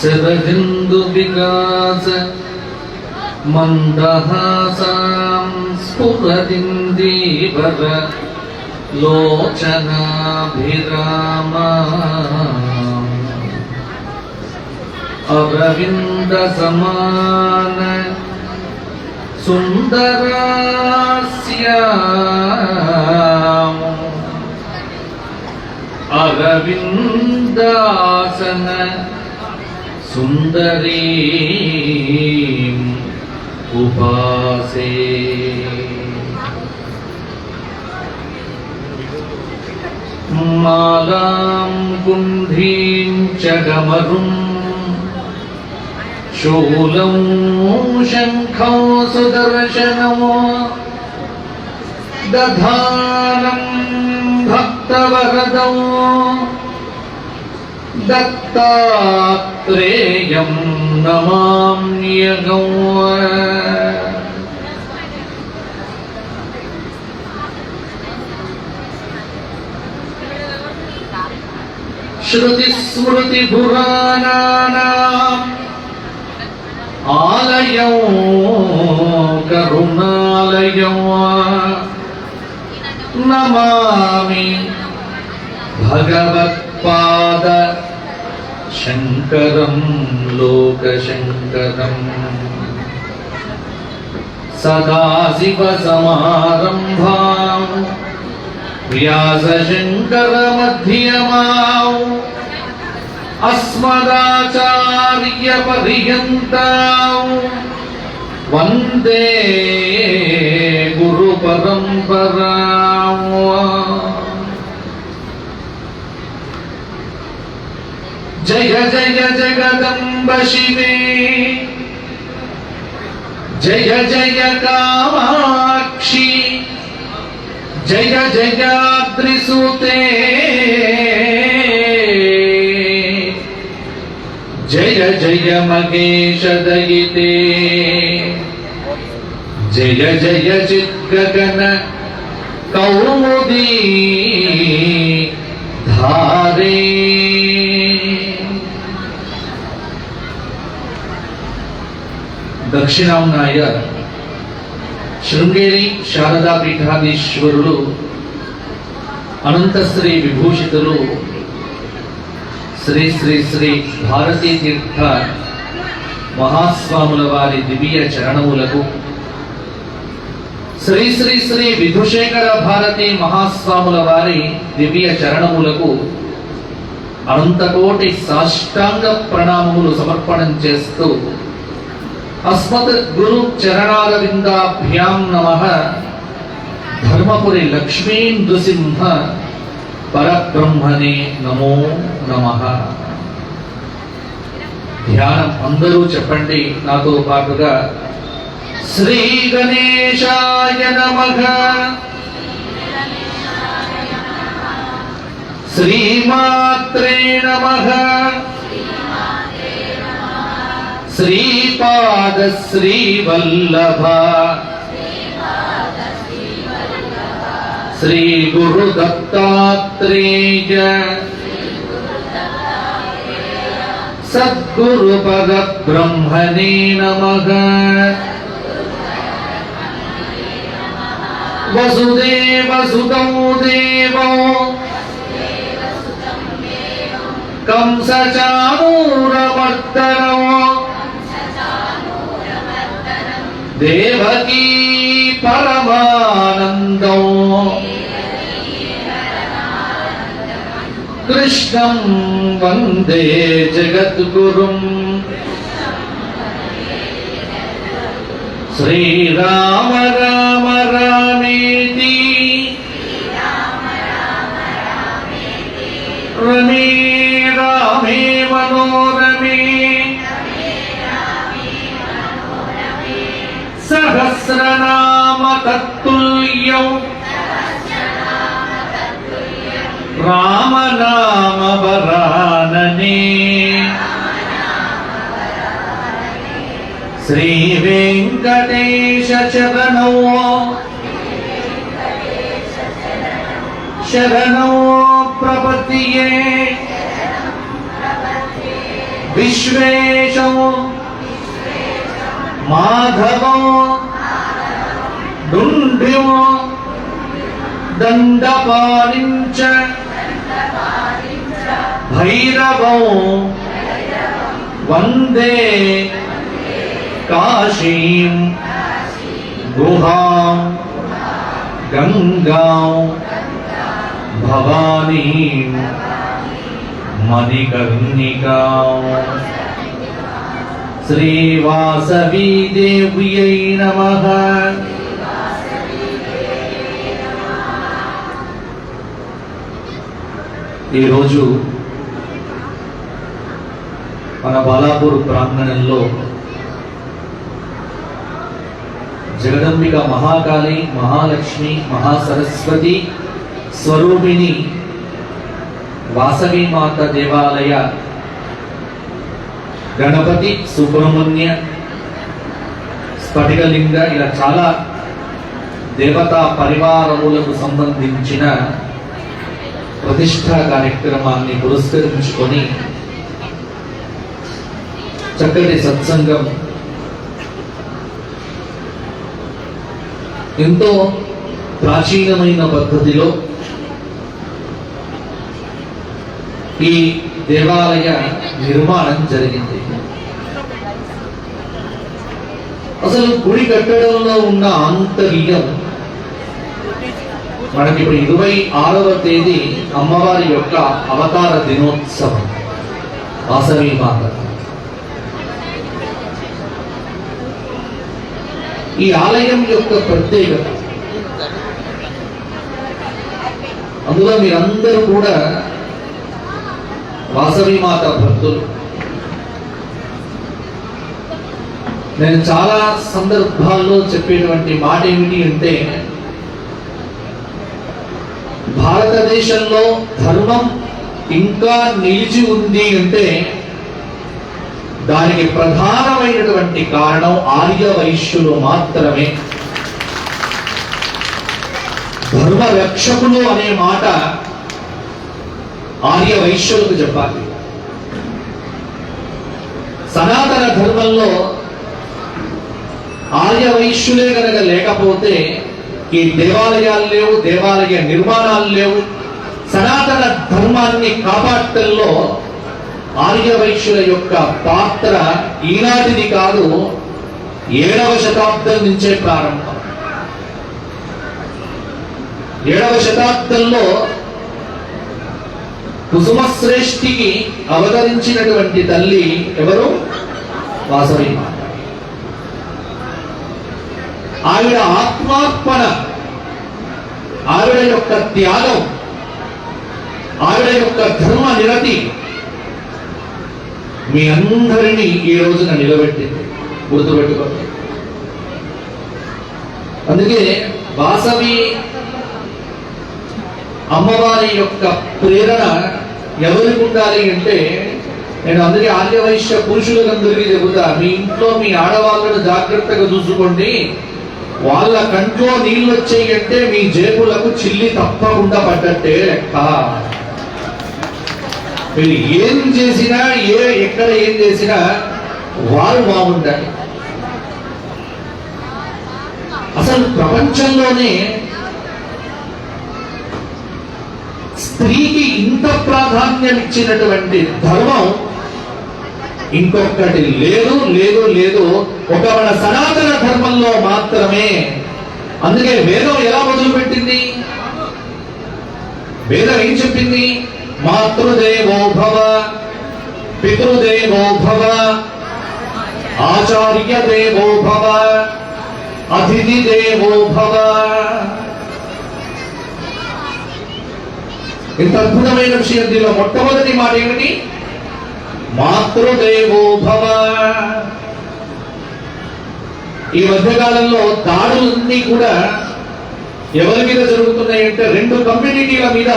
శరదిందు వికాస మందహాసాం స్ఫురదిందీవర లోచనాభిరామా అరవింద సమాన సుందరాస్యాం అరవిందాసన సుందరీం ఉపాసే. మాలాం కుంధీం చగమరుం శూలం శంఖం సుదర్శనం దధానం భక్తవరదం దత్తాత్రేయం నమామ్యహం. శృతిస్మృతిపురాణానాం ఆలయం కరుణాలయం నమామి భగవత్పాద శంకరం లోకశంకరం. సదాశివసమారంభాం వ్యాసశంకరమధ్యమాం అస్మదాచార్యపర్యంతం వందే గురుపరంపరాం. జయ జయ జగదంబ శివే జయ జయ కామాక్షి జయ జయాద్రిసుతే జయ జయ మహేశదయితే జయ జయ చిద్గగన కౌముదీ ధారే. దక్షిణాంనాయ శృంగేరి శారదా పీఠాధీశ్వరులు అనంతశ్రీ విభూషితులు శ్రీ శ్రీ శ్రీ భారతీ తీర్థ మహాస్వాముల వారి దివ్య చరణములకు, శ్రీ శ్రీ శ్రీ విధుశేఖర భారతీ మహాస్వాముల వారి దివ్య చరణములకు అనంతకోటి సాష్టాంగ ప్రణామములు సమర్పణం చేస్తూ అస్మత్ గురు చరణారవిందాభ్యాం నమః. ధర్మపురి లక్ష్మీ నృసింహ పరబ్రహ్మణే నమో నమః. ధ్యానం అందరూ చెప్పండి నాతో పాటుగా. శ్రీ గణేశాయ నమః, శ్రీమాత్రే నమః, శ్రీపాద శ్రీవల్లభ శ్రీ గురు దత్తాత్రేయ సద్గురు పరబ్రహ్మణే నమః. వసుదేవ సుతం దేవో కంసచానూరమర్దనో దేవకీ పరమానందో కృష్ణం వందే జగద్గురుం. శ్రీరామ రామ రామేతి రమే రామే మనోరమే సహస్రనామ తత్తుల్యం రామనామ వరాననే. శ్రీ వెంకటేశ చరణో శరణో ప్రపత్తియే. విశ్వేశం మాధవం డుండ్రిం దండపాణించ భైరవం వందే కాశీం గుహాం గంగాం భవానీం మణికర్ణికాం. శ్రీవాసవీ దేవ్యై నమః. ఈరోజు మన బాలాపూర్ ప్రాంగణంలో జగదంబిక మహాకాళి, మహాలక్ష్మి, మహాసరస్వతి స్వరూపిణి వాసవి మాత దేవాలయ గణపతి, సుబ్రహ్మణ్య, స్ఫటికలింగ ఇలా చాలా దేవతా పరివారములకు సంబంధించిన ప్రతిష్ఠా కార్యక్రమాన్ని పురస్కరించుకొని చక్కటి సత్సంగం ఎంతో ప్రాచీనమైన పద్ధతిలో ఈ దేవాలయ నిర్మాణం జరిగింది. అసలు గుడి కట్టడంలో ఉన్న ఆంతర్యం మనకి ఇప్పుడు 26వ తేదీ అమ్మవారి యొక్క అవతార దినోత్సవం. వాసవి మాత ఈ ఆలయం యొక్క ప్రత్యేకత, అందులో మీరందరూ కూడా వాసవి మాత భక్తులు. నేను చాలా సందర్భాల్లో చెప్పేటువంటి మాట ఏమిటి అంటే, భారతదేశంలో ధర్మం ఇంకా నిలిచి ఉంది అంటే దానికి ప్రధానమైనటువంటి కారణం ఆర్య వైశ్యులు మాత్రమే. ధర్మ రక్షకులు అనే మాట ఆర్య వైశ్యులకు చెప్పాలి. సనాతన ధర్మంలో ఆర్య వైశ్యులే కనుక లేకపోతే ఈ దేవాలయాలు లేవు, దేవాలయ నిర్మాణాలు లేవు. సనాతన ధర్మాన్ని కాపాడటంలో ఆర్య వైశ్యుల యొక్క పాత్ర ఈనాటిది కాదు, 7వ శతాబ్దం నుంచే ప్రారంభం. 7వ శతాబ్దంలో కుసుమశ్రేష్ఠికి అవతరించినటువంటి తల్లి ఎవరు? వాసవి మాత. ఆవిడ ఆత్మార్పణ, ఆవిడ యొక్క త్యాగం, ఆవిడ యొక్క ధర్మ నిరతి మీ అందరినీ ఈ రోజున నిలబెట్టింది. గుర్తుపెట్టుకోండి. అందుకే వాసవి అమ్మవారి యొక్క ప్రేరణ ఎవరికి ఉండాలి అంటే, నేను అందరికీ ఆర్య వైశ్య పురుషులందరికీ చెబుతా, మీ ఇంట్లో మీ ఆడవాళ్ళను జాగ్రత్తగా చూసుకోండి. వాళ్ళ కంట్లో నీళ్ళు వచ్చాయి అంటే మీ జేబులకు చిల్లి తప్పకుండా పడ్డట్టే లెక్క. మీరు ఏం చేసినా, ఎక్కడ ఏం చేసినా వారు బాగుంటారు. అసలు ప్రపంచంలోనే స్త్రీకి ఇంత ప్రాధాన్యం ఇచ్చినటువంటి ధర్మం ఇంకొకటి లేదు లేదు లేదు, ఒక మన సనాతన ధర్మంలో మాత్రమే. అందుకే వేదం ఎలా మొదలుపెట్టింది? వేదం ఏం చెప్పింది? మాతృదేవో భవ, పితృదేవో భవ, ఆచార్య దేవో భవ, అతిథి దేవో భవ. ఇంత అద్భుతమైన విషయం. దీనిలో మొట్టమొదటి మాట ఏమిటి? మాతృదేవో భవ. ఈ మధ్యకాలంలో దాడులన్నీ కూడా ఎవరి మీద జరుగుతున్నాయంటే, 2 కమ్యూనిటీల మీద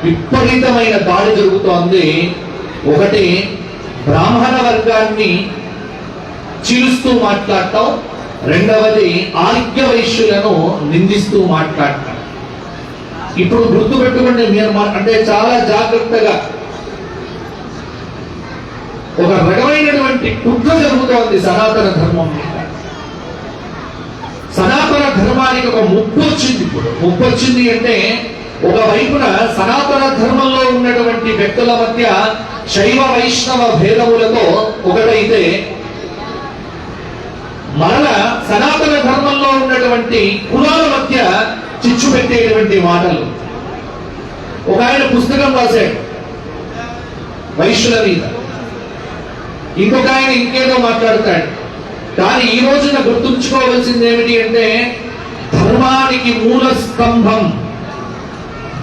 విపరీతమైన దాడి జరుగుతోంది. ఒకటి బ్రాహ్మణ వర్గాన్ని చీలుస్తూ మాట్లాడటం, రెండవది ఆర్య వైశ్యులను నిందిస్తూ మాట్లాడటం. ఇప్పుడు గుర్తుపెట్టుకోండి, మీరు అంటే చాలా జాగ్రత్తగా ఒక రకమైన విధమైనటువంటి కుట్ర జరుగుతోంది సనాతన ధర్మం మీద. సనాతన ధర్మానికి ఒక ముప్పు వచ్చింది. ఇప్పుడు ముప్పు వచ్చింది అంటే ఒకవైపున సనాతన ధర్మంలో ఉన్నటువంటి వ్యక్తుల మధ్య శైవ వైష్ణవ భేదములతో ఒకటైతే, మరల సనాతన ధర్మంలో ఉన్నటువంటి కులాల మధ్య చిచ్చు పెట్టేటువంటి మాటలు. ఒక ఆయన పుస్తకం రాశాడు వైశ్యుల మీద, ఇంకొక ఆయన ఇంకేదో మాట్లాడతాడు. కానీ ఈ రోజున గుర్తుంచుకోవాల్సింది ఏమిటి అంటే, ధర్మానికి మూల స్తంభం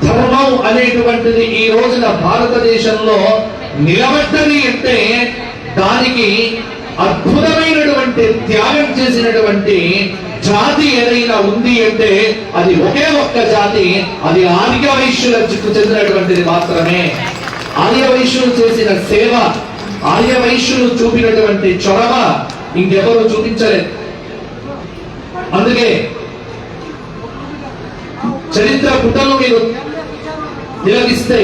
ధర్మం అనేటువంటిది ఈ రోజున భారతదేశంలో నిలబడ్డది అంటే దానికి అద్భుతమైనటువంటి త్యాగం చేసినటువంటి జాతి ఏదైనా ఉంది అంటే అది ఒకే ఒక్క జాతి, అది ఆర్య వైశ్యులకు చెందినటువంటిది మాత్రమే. ఆర్య వైశ్యులు చేసిన సేవ, ఆర్య వైశ్యులు చూపినటువంటి చొరవ ఇంకెవరు చూపించలేదు. అందుకే చరిత్ర పుటలు మీరు తిలకిస్తే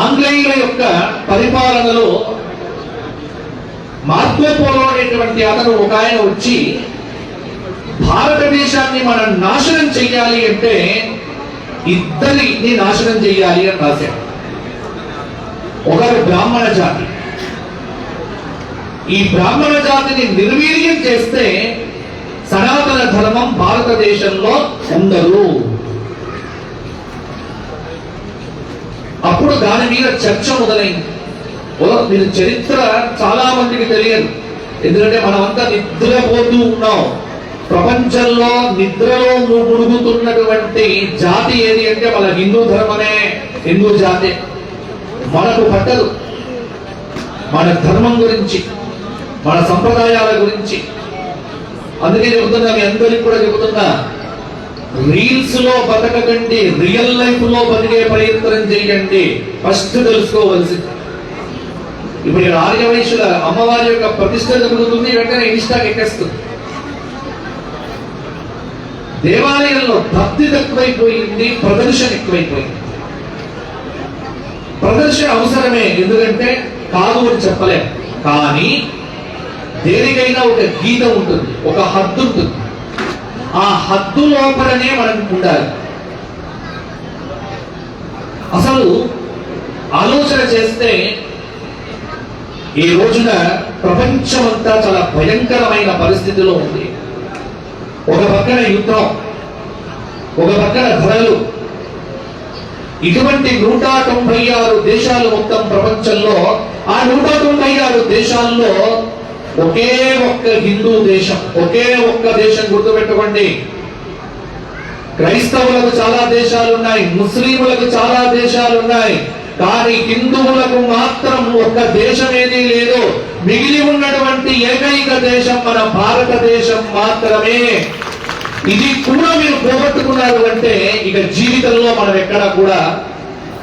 ఆంగ్లేయుల యొక్క పరిపాలనలో మార్కో పోలో అనేటువంటి అతను ఒక ఆయన వచ్చి భారతదేశాన్ని మనం నాశనం చెయ్యాలి అంటే ఇద్దరిని నాశనం చెయ్యాలి అని రాశాడు. ఒకరు బ్రాహ్మణ జాతి. ఈ బ్రాహ్మణ జాతిని నిర్వీర్యం చేస్తే సనాతన ధర్మం భారతదేశంలో ఉండదు. అప్పుడు దాని మీద చర్చ మొదలైంది. మీరు చరిత్ర చాలా మందికి తెలియదు, ఎందుకంటే మనమంతా నిద్రపోతూ ఉన్నాం. ప్రపంచంలో నిద్రలో మునుగుతున్నటువంటి జాతి ఏది అంటే మన హిందూ ధర్మమే, హిందూ జాతి. మనకు పట్టదు మన ధర్మం గురించి, మన సంప్రదాయాల గురించి. అందుకే చెబుతున్నా, మీ అందరికి కూడా చెబుతున్నా, రీల్స్ లో బతకకండి, రియల్ లైఫ్ లో బతికే ప్రయత్నం చేయండి. ఫస్ట్ తెలుసుకోవలసింది. ఇప్పుడు ఇక్కడ ఆర్య వైశ్యుల అమ్మవారి యొక్క ప్రతిష్ట జరుగుతుంది, వెంటనే ఇన్స్టాకి ఎక్కేస్తుంది. దేవాలయంలో భక్తి తక్కువైపోయింది, ప్రదర్శన ఎక్కువైపోయింది. ప్రదర్శన అవసరమే, ఎందుకంటే కాదు అని చెప్పలేం. కానీ దేనికైనా ఒక గీత ఉంటుంది, ఒక హద్దు ఉంటుంది. ఆ హద్దు లోపలనే మనం ఉండాలి. అసలు ఆలోచన చేస్తే ఈ రోజున ప్రపంచమంతా చాలా భయంకరమైన పరిస్థితిలో ఉంది. ఒక పక్కన యుద్ధం, ఒక పక్కన ధరలు. ఇటువంటి 196 దేశాలు మొత్తం ప్రపంచంలో, ఆ 196 దేశాల్లో ఒకే ఒక్క హిందూ దేశం, ఒకే ఒక్క దేశం. గుర్తుపెట్టుకోండి, క్రైస్తవులకు చాలా దేశాలు ఉన్నాయి, ముస్లింలకు చాలా దేశాలు ఉన్నాయి, కానీ హిందువులకు మాత్రం ఒక్క దేశం ఏదీ లేదు. మిగిలి ఉన్నటువంటి ఏకైక దేశం మన భారతదేశం మాత్రమే. ఇది కూడా మీరు పోగొట్టుకున్నారు అంటే ఇక జీవితంలో మనం ఎక్కడా కూడా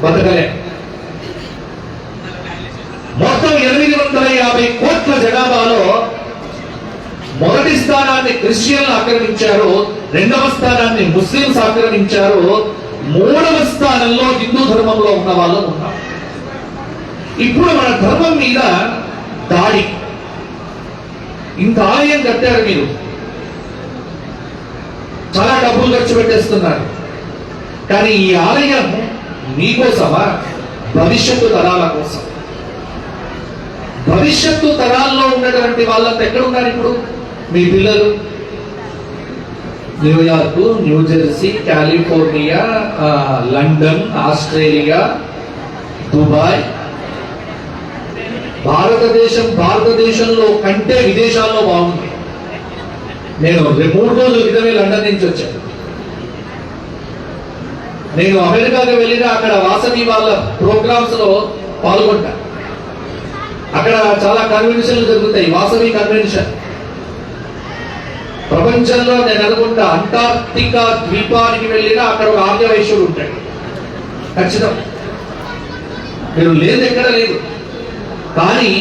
బతకలేం. మొత్తం 850 కోట్ల జనాభాలో మొదటి స్థానాన్ని క్రిస్టియన్లు ఆక్రమించారు, రెండవ స్థానాన్ని ముస్లింస్ ఆక్రమించారు, మూడవ స్థానంలో హిందూ ధర్మంలో ఉన్న వాళ్ళు ఉన్నారు. ఇప్పుడు మన ధర్మం మీద దాడి. ఇంత ఆలయం కట్టారు, మీరు చాలా డబ్బులు ఖర్చు పెట్టేస్తున్నారు. కానీ ఈ ఆలయం మీకోసమా? భవిష్యత్తు తరాల కోసం. భవిష్యత్తు తరాల్లో ఉన్నటువంటి వాళ్ళంతా ఎక్కడ ఉన్నారు ఇప్పుడు? మీ పిల్లలు New York, New Jersey, California, London, Australia, Dubai. భారతదేశంలో కంటే విదేశాల్లో బాగుంది. నేను 3 రోజుల క్రితమే లండన్ నుంచి వచ్చాను. నేను అమెరికాకి వెళ్ళిన అక్కడ వాసవి వాళ్ళ ప్రోగ్రామ్స్ లో పాల్గొంటా. అక్కడ చాలా కన్వెన్షన్లు జరుగుతాయి, వాసవి కన్వెన్షన్. ప్రపంచంలో నేను అనుకుంటా అంటార్క్టికా ద్వీపానికి వెళ్ళినా అక్కడ ఒక ఆర్య వైశ్యుడు ఉంటాడు ఖచ్చితం. మీరు లేదు, ఎక్కడ లేదు. కానీ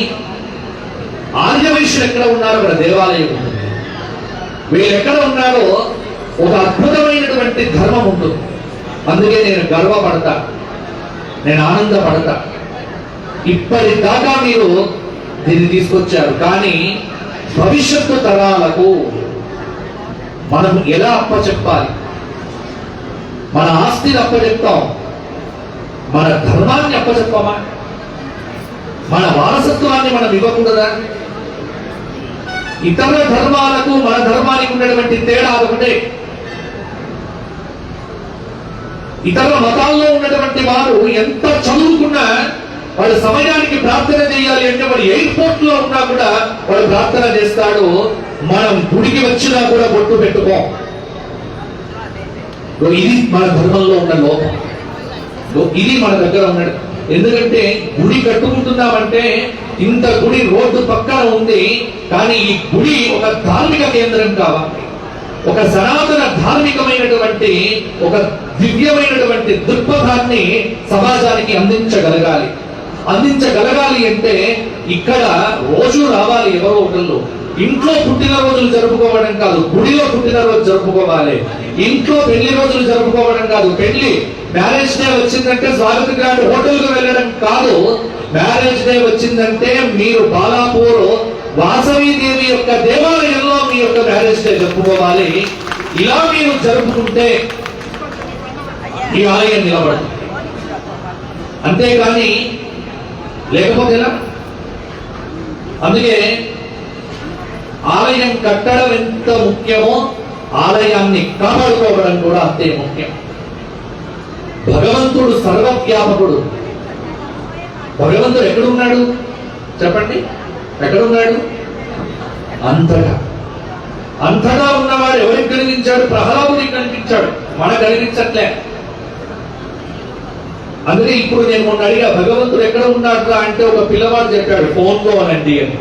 ఆర్య వైశ్యులు ఎక్కడ ఉన్నారో అక్కడ దేవాలయం ఉంటుంది. వీళ్ళు ఎక్కడ ఉన్నారో ఒక అద్భుతమైనటువంటి ధర్మం ఉంటుంది. అందుకే నేను గర్వపడతా, నేను ఆనందపడతా. ఇప్పటిదాకా మీరు దీన్ని తీసుకొచ్చారు. కానీ భవిష్యత్తు తరాలకు మనం ఎలా అప్పచెప్పాలి? మన ఆస్తిని అప్పచెప్తాం, మన ధర్మాన్ని అప్పచెప్పామా? మన వారసత్వాన్ని మనం ఇవ్వకూడదా? ఇతర ధర్మాలకు మన ధర్మానికి ఉన్నటువంటి తేడా ఒకటే. ఇతర మతాల్లో ఉన్నటువంటి వారు ఎంత చదువుకున్నా వాడు సమయానికి ప్రార్థన చేయాలి అంటే వాడు ఎయిర్పోర్ట్ లో ఉన్నా కూడా వాడు ప్రార్థన చేస్తాడు. మనం గుడికి వచ్చినా కూడా బొట్టు పెట్టుకోం. ఇది మన ధర్మంలో ఉన్న లోపం. ఇది మన దగ్గర ఉన్నాడు. ఎందుకంటే గుడి కట్టుకుంటున్నామంటే ఇంత గుడి రోడ్డు పక్కన ఉంది, కానీ ఈ గుడి ఒక ధార్మిక కేంద్రం కావాలి. ఒక సనాతన ధార్మికమైనటువంటి ఒక దివ్యమైనటువంటి దృక్పథాన్ని సమాజానికి అందించగలగాలి అంటే ఇక్కడ రోజు రావాలి. ఎవరో ఒకళ్ళు ఇంట్లో పుట్టినరోజులు జరుపుకోవడం కాదు, గుడిలో పుట్టినరోజు జరుపుకోవాలి. ఇంట్లో పెళ్లి రోజులు జరుపుకోవడం కాదు, మ్యారేజ్ డే వచ్చిందంటే స్వాగత గ్రాండ్ హోటల్కి వెళ్ళడం కాదు. మ్యారేజ్ డే వచ్చిందంటే మీరు బాలాపూర్ వాసవీదేవి యొక్క దేవాలయంలో మీ యొక్క మ్యారేజ్ డే జరుపుకోవాలి. ఇలా మీరు జరుపుకుంటే ఈ ఆలయం నిలబడు. అంతేగాని లేకపోతే ఎలా? అందుకే ఆలయం కట్టడం ఎంత ముఖ్యమో ఆలయాన్ని కాపాడుకోవడం కూడా అంతే ముఖ్యం. భగవంతుడు సర్వవ్యాపకుడు. భగవంతుడు ఎక్కడున్నాడు చెప్పండి? ఎక్కడున్నాడు? అంతటా ఉన్నవాడు ఎవరికి కలిగించాడు? ప్రహ్లాదుడికి కనిపించాడు, మనకు కలిగించట్లే. అందుకే ఇప్పుడు నేను మొన్న అడిగా భగవంతుడు ఎక్కడ ఉన్నాడు అంటే ఒక పిల్లవాడు చెప్పాడు ఫోన్లో అనండి అని.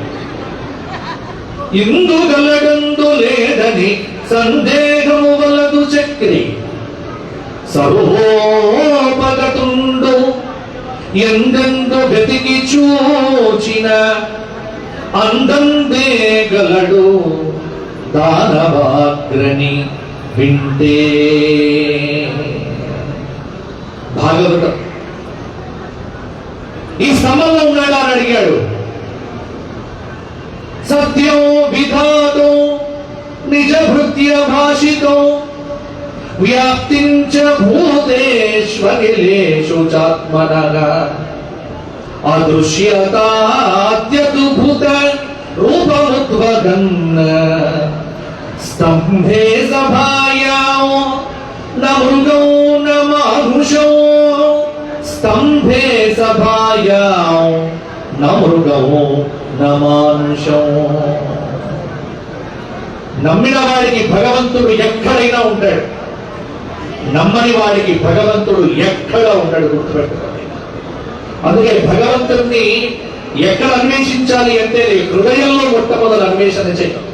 ఇందు గలగందు లేదని సందేహము వలదు చక్రి సర్వోపగతుండు ఎందెందు వెతికి చూచిన అందందే గలడు దానవాగ్రని వింటే. భాగవతం. ఈ స్తంభంలో ఉన్నాడా అని అడిగాడు. సత్యం విధాతో నిజ భృత్య భాషితో వ్యాప్తించ భూతేష్వఖిలేషు చాత్మనగా అదృశ్యతాద్యద్భుత రూపముద్వగన్ స్తంభే సభాయాం న మృగౌ న మానుషౌ స్తంభే సభాయాం న మృగౌ న మానుషౌ. నమ్మిన వాడికి భగవంతుడు ఎక్కడైనా ఉంటాడు, నమ్మని వాడికి భగవంతుడు ఎక్కడ ఉండడు. గుర్తుపెట్టుకోండి. అందుకే భగవంతుడిని ఎక్కడ అన్వేషించాలి అంటే హృదయంలో మొట్టమొదలు అన్వేషణ చేయాలి.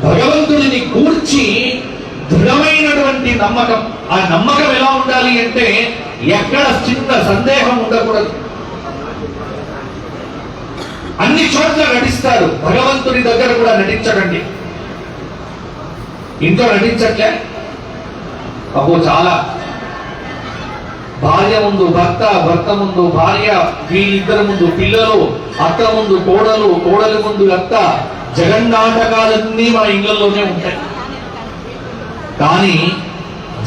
భగవంతుడిని కూర్చి దృఢమైనటువంటి నమ్మకం. ఆ నమ్మకం ఎలా ఉండాలి అంటే ఎక్కడ చిన్న సందేహం ఉండకూడదు. అన్ని చోట్ల నటిస్తారు, భగవంతుడి దగ్గర కూడా నటించకండి. ఇంట్లో నటించట్లే అబ్బో చాలా. భార్య ముందు భర్త, భర్త ముందు భార్య, వీళ్ళిద్దరి ముందు పిల్లలు, అత్త ముందు కోడలు, కోడలి ముందు అత్త. జగన్నాటకాలన్నీ మన ఇళ్లలోనే ఉంటాయి. కానీ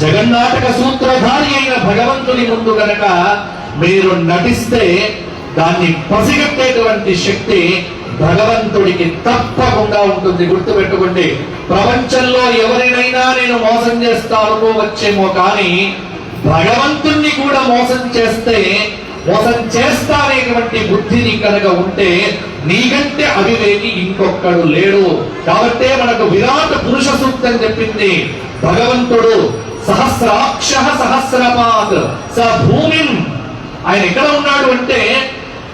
జగన్నాటక సూత్రధారి అయిన భగవంతుని ముందు గనక మీరు నటిస్తే దాన్ని పసిగట్టేటువంటి శక్తి భగవంతుడికి తప్పకుండా ఉంటుంది. గుర్తుపెట్టుకోండి. ప్రపంచంలో ఎవరినైనా నేను మోసం చేస్తాను వచ్చేమో, కానీ భగవంతుణ్ణి కూడా మోసం చేస్తానేటువంటి బుద్ధిని కనుక ఉంటే నీకంటే అవివేకి ఇంకొక్కడు లేడు. కాబట్టే మనకు విరాట్ పురుష సూక్తం చెప్పింది. భగవంతుడు సహస్రాక్ష సహస్రపాత్ స భూమిం. ఆయన ఎక్కడ ఉన్నాడు అంటే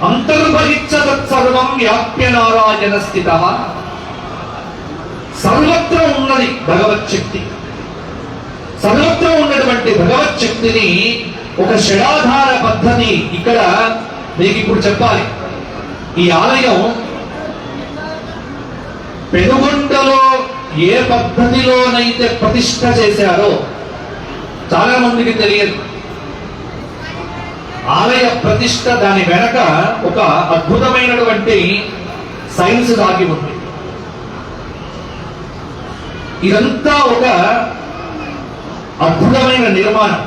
అంతర్బహిచ్చ తత్సర్వం వ్యాప్య నారాయణ స్థిత. సర్వత్ర ఉన్నది భగవచ్చక్తి. సర్వత్ర ఉన్నటువంటి భగవచ్చక్తిని ఒక షడాధార పద్ధతి ఇక్కడ మీకు ఇప్పుడు చెప్పాలి. ఈ ఆలయం పెనుగొండలో ఏ పద్ధతిలోనైతే ప్రతిష్ఠ చేశారో చాలా మందికి తెలియదు. ఆలయ ప్రతిష్ట దాని వెనక ఒక అద్భుతమైనటువంటి సైన్స్ దాగి ఉంది. ఇదంతా ఒక అద్భుతమైన నిర్మాణం.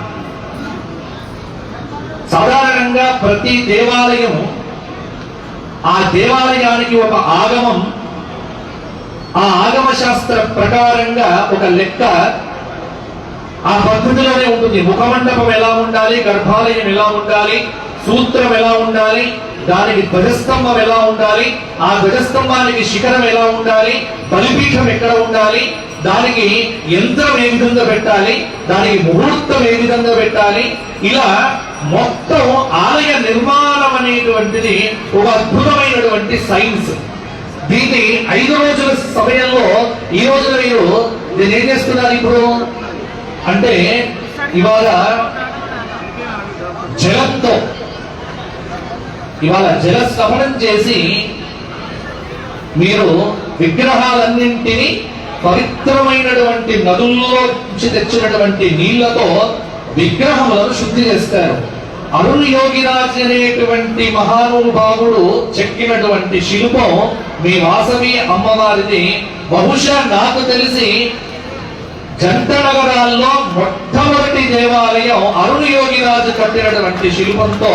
సాధారణంగా ప్రతి దేవాలయం ఆ దేవాలయానికి ఒక ఆగమం, ఆ ఆగమ శాస్త్ర ప్రకారంగా ఒక లెక్క ఆ పద్ధతిలోనే ఉంటుంది. ముఖమండపం ఎలా ఉండాలి, గర్భాలయం ఎలా ఉండాలి, సూత్రం ఎలా ఉండాలి, దానికి ధ్వజస్తంభం ఎలా ఉండాలి, ఆ ధ్వజస్తంభానికి శిఖరం ఎలా ఉండాలి, బలిపీఠం ఎక్కడ ఉండాలి, దానికి యంత్రం ఏ విధంగా పెట్టాలి, దానికి ముహూర్తం ఏ విధంగా పెట్టాలి, ఇలా మొత్తం ఆలయ నిర్మాణం అనేటువంటిది ఒక అద్భుతమైనటువంటి సైన్స్. దీన్ని 5 రోజుల సమయంలో ఈ రోజున మీరు దీన్ని ఏం చేస్తున్నారు ఇప్పుడు అంటే, ఇవాళ జలంతో ఇవాళ జలస్నానం చేసి మీరు విగ్రహాలన్నింటినీ పవిత్రమైనటువంటి నదుల్లో నుంచి తెచ్చినటువంటి నీళ్లతో విగ్రహములను శుద్ధి చేస్తారు. అరుణ్ యోగిరాజ్ అనేటువంటి మహానుభావుడు చెక్కినటువంటి శిల్పం మీ వాసవి అమ్మవారిది. బహుశా నాకు తెలిసి జంట నగరాల్లో మొట్టమొదటి దేవాలయం అరుణ్ యోగిరాజు కట్టినటువంటి శిల్పంతో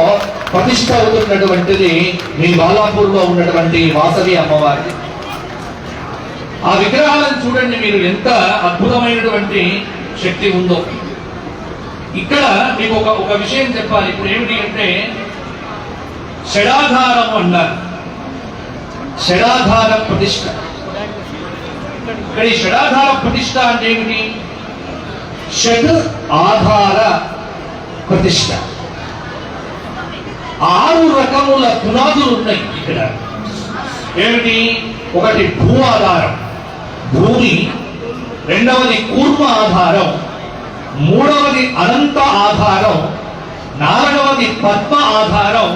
ప్రతిష్ట అవుతున్నటువంటిది మీ బాలాపూర్ లో ఉన్నటువంటి వాసవి అమ్మవారి. ఆ విగ్రహాలను చూడండి మీరు, ఎంత అద్భుతమైనటువంటి శక్తి ఉందో. ఇక్కడ మీకు ఒక విషయం చెప్పాలి. ఇప్పుడు ఏమిటి అంటే, షడాధారం అన్నారు, షడాధార ప్రతిష్ట. ఇక్కడ ఈ షడాధార ప్రతిష్ట అంటే ఏమిటి? షడ్ ఆధార ప్రతిష్ట. 6 రకముల పునాదులు ఉన్నాయి ఇక్కడ. ఏమిటి? ఒకటి భూ ఆధారం, భూమి. రెండవది కూర్మ ఆధారం, మూడవది అనంత ఆధారం, నాలుగవది పద్మ ఆధారం,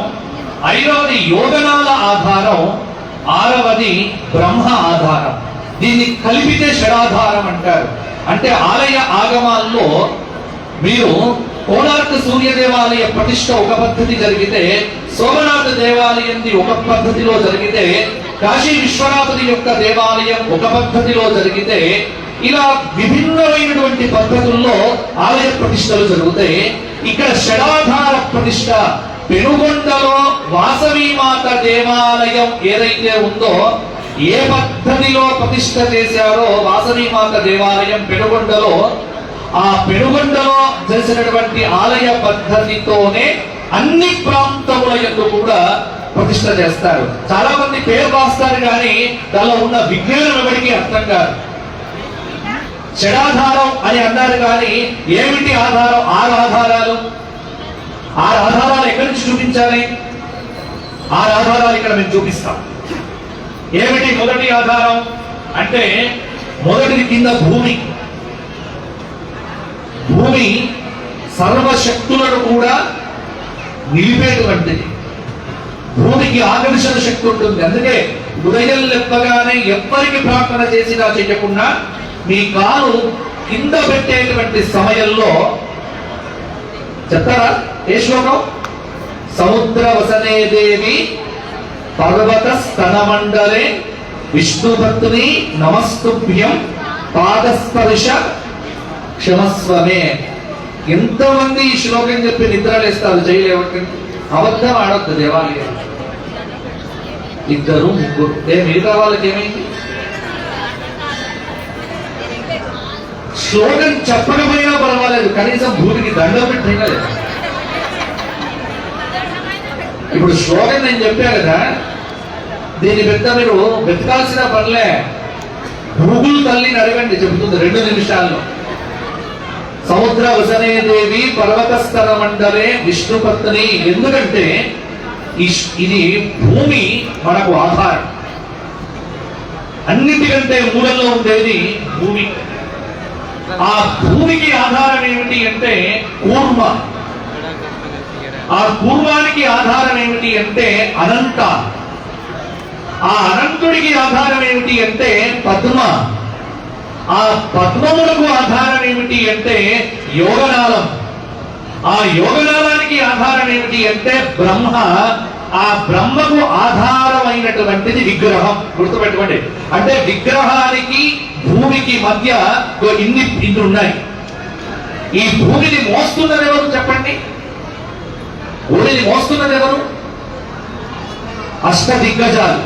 ఐదవది యోగనాల ఆధారం, ఆరవది బ్రహ్మ ఆధారం. దీన్ని కలిపితే షడాధారం అంటారు. అంటే ఆలయ ఆగమాల్లో మీరు కోణార్క సూర్య దేవాలయ ప్రతిష్ట ఒక పద్ధతి జరిగితే, సోమనాథ దేవాలయంది ఒక పద్ధతిలో జరిగితే, కాశీ విశ్వనాథుడి యొక్క దేవాలయం ఒక పద్ధతిలో జరిగితే, ఇలా విభిన్నమైనటువంటి పద్ధతుల్లో ఆలయ ప్రతిష్టలు జరుగుతాయి. ఇక్కడ షడాధార ప్రతిష్ట పెనుగొండలో వాసవీమాత దేవాలయం ఏదైతే ఉందో, ఏ పద్ధతిలో ప్రతిష్ట చేశారో వాసవీమాత దేవాలయం పెనుగొండలో, ఆ పెనుగొండలో చేసినటువంటి ఆలయ పద్ధతితోనే అన్ని ప్రాంతముల యందు కూడా ప్రతిష్ట చేస్తారు. చాలా మంది పేరు రాస్తారు కానీ దానిలో ఉన్న విజ్ఞానం ఎవరికి అర్థం కాదు. షడాధారం అని అన్నారు కానీ ఏమిటి ఆధారం? 6 ఆధారాలు. 6 ఆధారాలు ఎక్కడి నుంచి చూపించాలి? 6 ఆధారాలు ఇక్కడ మేము చూపిస్తాం. ఏమిటి మొదటి ఆధారం అంటే, మొదటిది కింద భూమి. భూమి సర్వశక్తులను కూడా నిలిపేటువంటిది. భూమికి ఆకర్షణ శక్తి ఉంటుంది. అందుకే ఉదయం లెప్పగానే ఎవ్వరికి ప్రార్థన చేసినా చేయకుండా మీ కాలు కింద పెట్టేటువంటి సమయంలో చెప్తారా ఏ శ్లోకం? సముద్ర వసనే దేవి పర్వత స్తనమండలే విష్ణుభక్తుని నమస్తుభ్యం పాదస్పర్శ క్షమస్వమే. ఎంతమంది ఈ శ్లోకం చెప్పి నిద్రలేస్తారు చేయలేవట్టి. అబద్ధం ఆడొద్దు దేవాలయం. 2 3 మిగతా వాళ్ళకి ఏమైంది? శ్లోకం చెప్పకపోయినా పర్వాలేదు, కనీసం భూమికి దండం పెట్టినా లేదు. ఇప్పుడు శ్లోకం నేను చెప్పా కదా, దీన్ని పెద్ద మీరు వెతకాల్సిన పనిలే. గూగుల్ తల్లిని అడగండి, చెబుతుంది 2 నిమిషాల్లో. సముద్ర వసనే దేవి పర్వత స్తర మండలే విష్ణుపత్ని. ఎందుకంటే ఇది భూమి మనకు ఆధారం. అన్నిటికంటే మూలంలో ఉండేది భూమి. ఆ భూమికి ఆధారం ఏమిటి అంటే కూర్మ. ఆ కూర్మానికి ఆధారం ఏమిటి అంటే అనంత. ఆ అనంతుడికి ఆధారం ఏమిటి అంటే పద్మ. ఆ పద్మములకు ఆధారం ఏమిటి అంటే యోగనాళం. ఆ యోగనాళానికి ఆధారం ఏమిటి అంటే బ్రహ్మ, ఆ బ్రహ్మకు ఆధారమైనటువంటిది విగ్రహం. గుర్తుపెట్టుకోండి. అంటే విగ్రహానికి భూమికి మధ్య ఇన్ని ఉన్నాయి. ఈ భూమిని మోస్తున్నది ఎవరు చెప్పండి? భూమిని మోస్తున్నది ఎవరు? అష్టదిగ్గజాలు.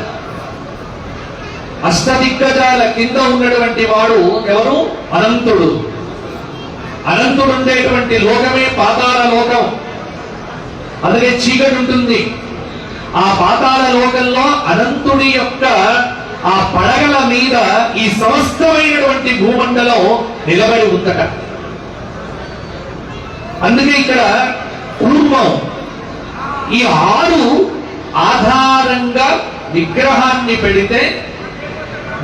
అష్టదిగ్గజాల కింద ఉన్నటువంటి వాడు ఎవరు? అనంతుడు. అనంతుడు ఉండేటువంటి లోకమే పాతాళ లోకం. అందుకే చీకటి ఉంటుంది. ఆ పాతాళ లోకంలో అనంతుడి యొక్క ఆ పడగల మీద ఈ సమస్తమైనటువంటి భూమండలం నిలబడి ఉందట. అందుకే ఇక్కడ కూర్మం, ఈ 6 ఆధారంగా విగ్రహాన్ని పెడితే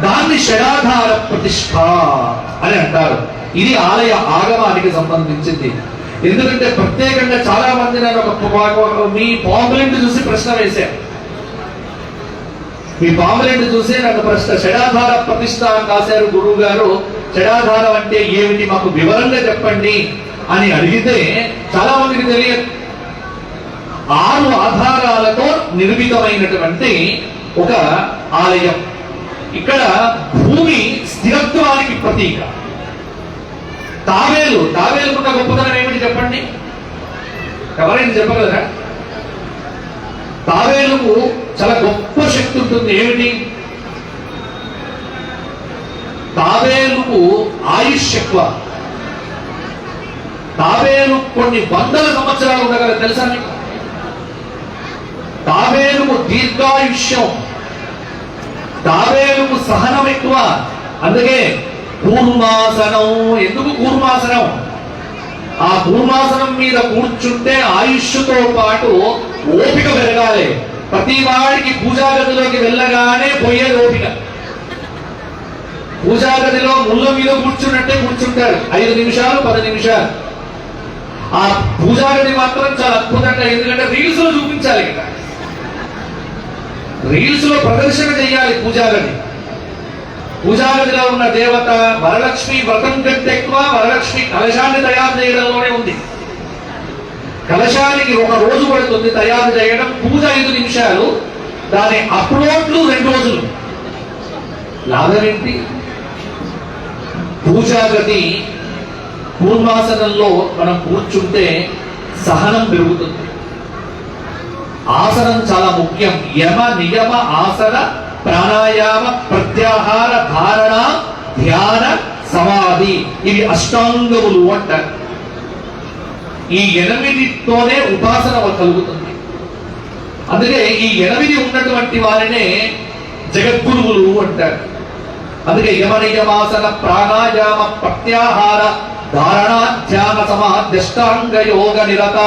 దాన్ని షడాధార ప్రతిష్ఠ అని అంటారు. ఇది ఆలయ ఆగమానికి సంబంధించింది. ఎందుకంటే ప్రత్యేకంగా చాలా మంది నన్ను మీ పాంప్లెంట్ చూసి ప్రశ్న వేశారు. మీ పాంప్లెంట్ చూసి నన్ను ప్రశ్న, షడాధార ప్రతిష్ఠ అని రాశారు గురువు గారు, షడాధారం అంటే ఏమిటి మాకు వివరంగా చెప్పండి అని అడిగితే చాలా మందికి తెలియదు. 6 ఆధారాలతో నిర్మితమైనటువంటి ఒక ఆలయం. ఇక్కడ భూమి స్థిరత్వానికి ప్రతీక. తావేలుకున్న గొప్పతనం ఏమిటి చెప్పండి? ఎవరైనా చెప్పగలరా? తావేలుకు చాలా గొప్ప శక్తి ఉంటుంది. ఏమిటి? తావేలుకు ఆయుష్ ఎక్కువ. తావేలు కొన్ని వందల సంవత్సరాలు ఉండగల, తెలుసా మీకు? తావేలుకు దీర్ఘాయుష్యం, తావేలుకు సహనం ఎక్కువ. అందుకే కూర్మాసనం. ఎందుకు కూర్మాసనం? ఆ కూర్మాసనం మీద కూర్చుంటే ఆయుష్తో పాటు ఓపిక పెరగాలి. ప్రతి వాడికి పూజా గదిలోకి వెళ్ళగానే పోయేది ఓపిక. పూజా గదిలో ముళ్ళ మీద కూర్చున్నట్టే కూర్చుంటారు 5 నిమిషాలు 10 నిమిషాలు. ఆ పూజా గది మాత్రం చాలా అద్భుతంగా, ఎందుకంటే రీల్స్ లో చూపించాలి కదా, రీల్స్ లో ప్రదర్శన చేయాలి పూజా గది. పూజా గదిలో ఉన్న దేవత వరలక్ష్మి వ్రతం కంటే ఎక్కువ వరలక్ష్మి కలశాన్ని తయారు చేయడంలోనే ఉంది. కలశానికి 1 రోజు పడుతుంది తయారు చేయడం, పూజ 5 నిమిషాలు, దాని అప్లోడ్లు 2 రోజులు. లాభం ఏంటి? పూజా గది కూర్మాసనంలో మనం కూర్చుంటే సహనం పెరుగుతుంది. ఆసనం చాలా ముఖ్యం. యమ నియమ ఆసన ప్రాణాయామ ప్రత్యాహార ధారణ ధ్యాన సమాధి, ఇవి అష్టాంగములు అంటారు. ఈ 8తోనే ఉపాసన కలుగుతుంది. అందుకే ఈ 8 ఉన్నటువంటి వారినే జగద్గురువులు అంటారు. అందుకే యమ నియమాసన ప్రాణాయామ ప్రత్యాహార ధారణ ధ్యాన సమాధ్యష్టాంగ యోగ నిరత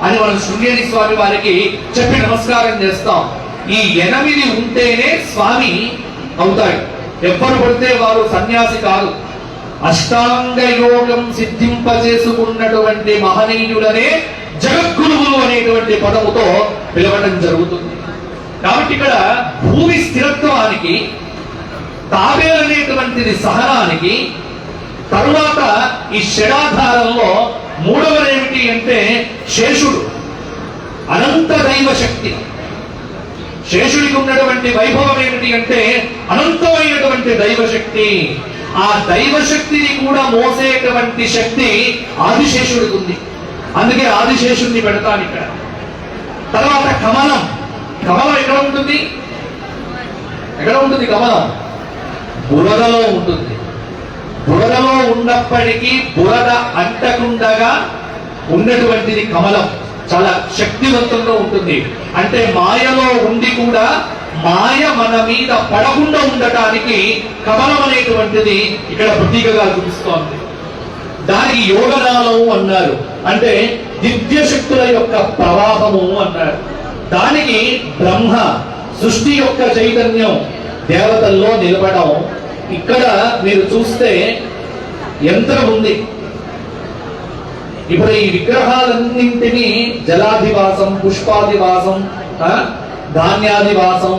అని మనం శృంగేరి స్వామి వారికి చెప్పి నమస్కారం చేస్తాం. ఈ 8 ఉంటేనే స్వామి అవుతాడు. ఎవ్వరు పడితే వారు సన్యాసి కాదు. అష్టాంగ యోగం సిద్ధింపజేసుకున్నటువంటి మహనీయులనే జగద్గురువులు అనేటువంటి పదముతో పిలవడం జరుగుతుంది. కాబట్టి ఇక్కడ భూమి స్థిరత్వానికి, తాబేలనేటువంటిది సహనానికి, తరువాత ఈ షడాధారంలో 3వది ఏమిటి అంటే శేషుడు, అనంత దైవ శక్తి. శేషుడికి ఉన్నటువంటి వైభవం ఏమిటి అంటే అనంతమైనటువంటి దైవశక్తి. ఆ దైవశక్తిని కూడా మోసేటువంటి శక్తి ఆదిశేషుడికి ఉంది. అందుకే ఆదిశేషుడిని పెడతాను ఇక్కడ. తర్వాత కమలం. కమలం ఎక్కడ ఉంటుంది? ఎక్కడ ఉంటుంది కమలం? బురదలో ఉంటుంది. బురదలో ఉన్నప్పటికీ బురద అంటకుండగా ఉన్నటువంటిది కమలం. చాలా శక్తివంతంగా ఉంటుంది. అంటే మాయలో ఉండి కూడా మాయ మన మీద పడకుండా ఉండటానికి కమలం అనేటువంటిది ఇక్కడ ప్రతీకగా చూపిస్తోంది. దానికి యోగనాళం అన్నారు, అంటే దివ్య శక్తుల యొక్క ప్రవాహము అన్నారు. దానికి బ్రహ్మ సృష్టి యొక్క చైతన్యం దేవతల్లో నిలబడం. ఇక్కడ మీరు చూస్తే యంత్రం ఉంది. ఇప్పుడు ఈ విగ్రహాలన్నింటినీ జలాధివాసం, పుష్పాధివాసం, ధాన్యాధివాసం,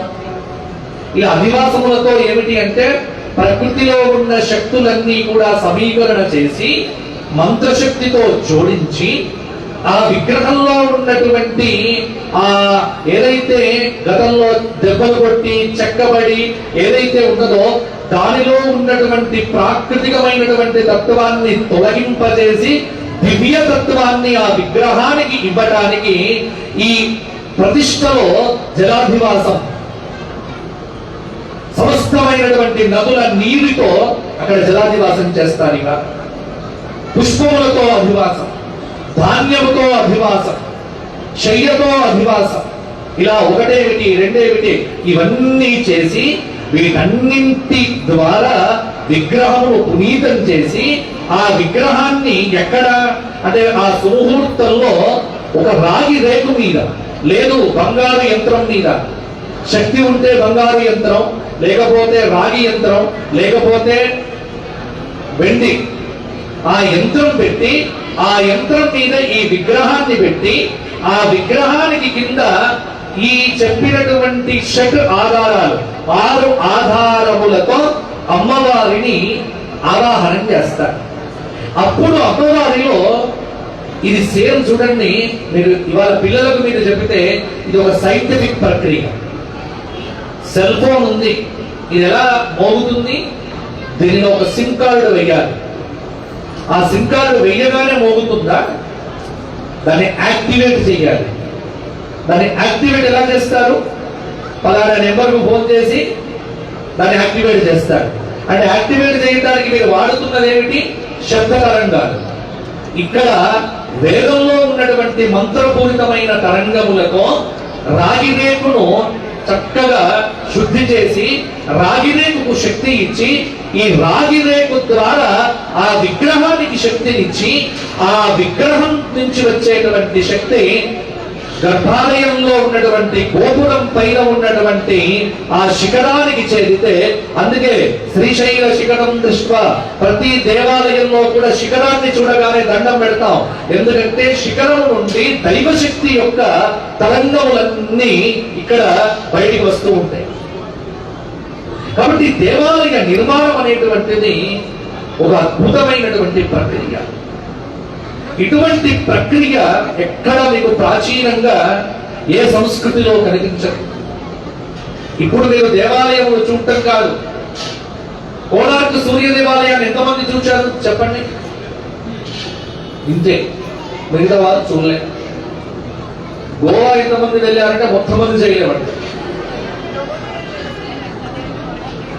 ఇలా అధివాసములతో ఏమిటి అంటే ప్రకృతిలో ఉన్న శక్తులన్నీ కూడా సమీకరణ చేసి మంత్రశక్తితో జోడించి ఆ విగ్రహంలో ఉన్నటువంటి ఆ ఏదైతే గతంలో దెబ్బలు కొట్టి చెక్కబడి ఏదైతే ఉన్నదో దానిలో ఉన్నటువంటి ప్రాకృతికమైనటువంటి తత్వాన్ని తొలగింపజేసి దివ్య తత్వాన్ని ఆ విగ్రహానికి ఇవ్వటానికి ఈ ప్రతిష్టలో జలాధివాసం, సమస్తమైనటువంటి నదుల నీరుతో అక్కడ జలాధివాసం చేస్తారు. ఇక పుష్పములతో అధివాసం, ధాన్యముతో అధివాసం, శయ్యతో అధివాసం, ఇలా ఒకటేమిటి రెండేమిటి ఇవన్నీ చేసి వీటన్నింటి ద్వారా విగ్రహమును పునీతం చేసి ఆ విగ్రహాన్ని ఎక్కడ అంటే ఆ సుముహూర్తంలో ఒక రాగి రేకు మీద, లేదు బంగారు యంత్రం మీద, శక్తి ఉంటే బంగారు యంత్రం, లేకపోతే రాగి యంత్రం, లేకపోతే వెండి, ఆ యంత్రం పెట్టి ఆ యంత్రం మీద ఈ విగ్రహాన్ని పెట్టి ఆ విగ్రహానికి కింద ఈ చెప్పినటువంటి షట్ ఆధారాలు 6 ఆధారములతో అమ్మవారిని ఆవాహనం చేస్తారు. అప్పుడు అమ్మవారిలో ఇది సేమ్ చూడండి, మీరు ఇవాళ పిల్లలకు మీరు చెబితే ఇది ఒక సైంటిఫిక్ ప్రక్రియ. సెల్ ఫోన్ ఉంది, ఇది ఎలా మోగుతుంది, దీనిలో ఒక సిమ్ కార్డు వేయాలి. ఆ సిమ్ కార్డు వేయగానే మోగుతుందా, దాన్ని యాక్టివేట్ చేయాలి. దాన్ని యాక్టివేట్ ఎలా చేస్తారు, పలానా నెంబర్కు ఫోన్ చేసి దాన్ని యాక్టివేట్ చేస్తారు. అంటే యాక్టివేట్ చేయడానికి మీరు వాడుతున్నది ఏమిటి, శబ్ద తరంగాలు. ఇక్కడ వేదంలో ఉన్నటువంటి మంత్రపూరితమైన తరంగములతో రాగి రేకును చక్కగా శుద్ధి చేసి రాగి రేకుకు శక్తి ఇచ్చి ఈ రాగి రేకు ద్వారా ఆ విగ్రహానికి శక్తినిచ్చి ఆ విగ్రహం నుంచి వచ్చేటువంటి శక్తి గర్భాలయంలో ఉన్నటువంటి గోపురం పైన ఉన్నటువంటి ఆ శిఖరానికి చేరితే, అందుకే శ్రీశైల శిఖరం దృష్ట్యా ప్రతి దేవాలయంలో కూడా శిఖరాన్ని చూడగానే దండం పెడతాం. ఎందుకంటే శిఖరం నుండి దైవశక్తి యొక్క తరంగములన్నీ ఇక్కడ బయటికి వస్తూ ఉంటాయి. కాబట్టి దేవాలయ నిర్మాణం అనేటువంటిది ఒక అద్భుతమైనటువంటి ప్రక్రియ. ఇటువంటి ప్రక్రియ ఎక్కడ మీకు ప్రాచీనంగా ఏ సంస్కృతిలో కనిపించదు. ఇప్పుడు మీరు దేవాలయములు చూడటం కాదు, కోణార్క్ సూర్య దేవాలయాన్ని ఎంతమంది చూశారు చెప్పండి? ఇంతే, మిగతా వాళ్ళు చూడలే. గోవా ఎంతమంది వెళ్ళారంటే మొత్తం మంది చేయలేమండి.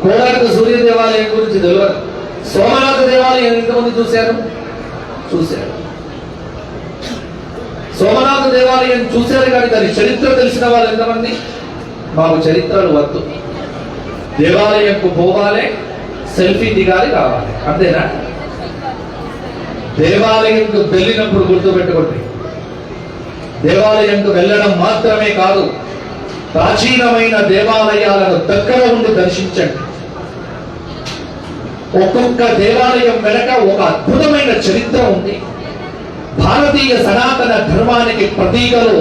కోణార్క్ సూర్య దేవాలయం గురించి తెలియదు. సోమనాథ దేవాలయం ఎంతమంది చూశారు? చూశారు. సోమనాథ దేవాలయం చూశారు కానీ దాని చరిత్ర తెలిసిన వాళ్ళు ఎంతమంది? మాకు చరిత్రలు వద్దు, దేవాలయంకు పోవాలి, సెల్ఫీ దిగాలి, కావాలి, అంతేనా? దేవాలయంకు వెళ్ళినప్పుడు గుర్తుపెట్టుకోండి, దేవాలయంకు వెళ్ళడం మాత్రమే కాదు, ప్రాచీనమైన దేవాలయాలను దగ్గర ఉండి దర్శించండి. ఒక్కొక్క దేవాలయం వెనక ఒక అద్భుతమైన చరిత్ర ఉంది. భారతీయ సనాతన ధర్మానికి ప్రతీకలు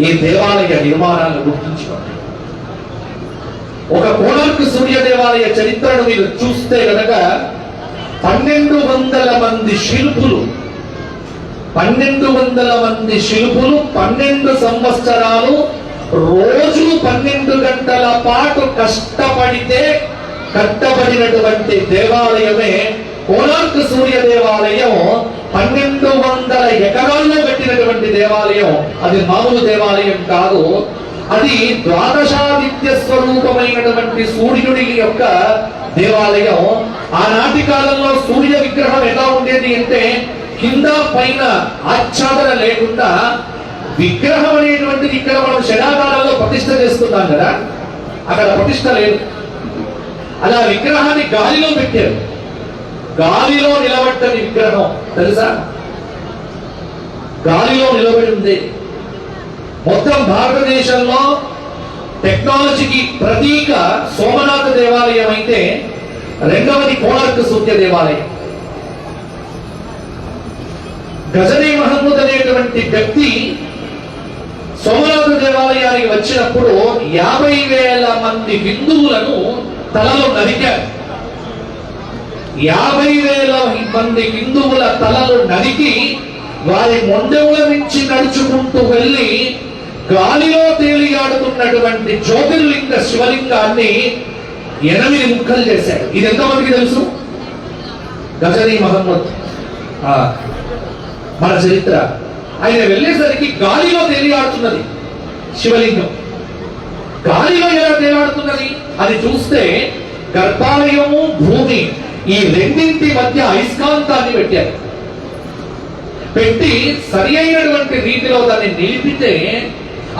ఈ దేవాలయ నిర్మాణాలను గుర్తించుకోండి. ఒక కోణార్క్ సూర్య దేవాలయ చరిత్రను మీరు చూస్తే కనుక 1200 మంది శిల్పులు 12 సంవత్సరాలు రోజు 12 గంటల పాటు కష్టపడితే కట్టబడినటువంటి దేవాలయమే కోణార్క్ సూర్య దేవాలయం. 1200 ఎకరాల్లో కట్టినటువంటి దేవాలయం. అది మామూలు దేవాలయం కాదు, అది ద్వాదశాదిత్య స్వరూపమైనటువంటి సూర్యుడి యొక్క దేవాలయం. ఆనాటి కాలంలో సూర్య విగ్రహం ఎలా ఉండేది అంటే కింద పైన ఆచ్ఛాదన లేకుండా విగ్రహం అనేటువంటిది ఇక్కడ మనం శనాకారంలో ప్రతిష్ఠ చేస్తున్నాం కదా, అక్కడ ప్రతిష్ఠ లేదు. అలా విగ్రహాన్ని గాలిలో పెట్టారు. గాలిలో నిలబడ్డది విగ్రహం తెలుసా, గాలిలో నిలబడి ఉంది. మొత్తం భారతదేశంలో టెక్నాలజీకి ప్రతీక సోమనాథ దేవాలయం అయితే రెండవది కోణార్క్ సూర్య దేవాలయం. గజనీ మహమ్మద్ అనేటువంటి వ్యక్తి సోమనాథ దేవాలయానికి వచ్చినప్పుడు 50,000 మంది హిందువులను తలలు నరికారు. 50,000 మంది హిందువుల తలలు నరికి వారి మొండెముల నుంచి నడుచుకుంటూ వెళ్ళి గాలిలో తేలియాడుతున్నటువంటి జ్యోతిర్లింగ శివలింగాన్ని 8 ముక్కలు చేశాడు. ఇది ఎంతమందికి తెలుసు? గజనీ మహమ్మద్ మన చరిత్ర. ఆయన వెళ్ళేసరికి గాలిలో తేలియాడుతున్నది శివలింగం. గాలిలో ఎలా తేలాడుతున్నది అది చూస్తే గర్భాలయము భూమి ఈ రెండింటి మధ్య అయస్కాంతాన్ని పెట్టారు. పెట్టి సరి అయినటువంటి రీతిలో దాన్ని నిలిపితే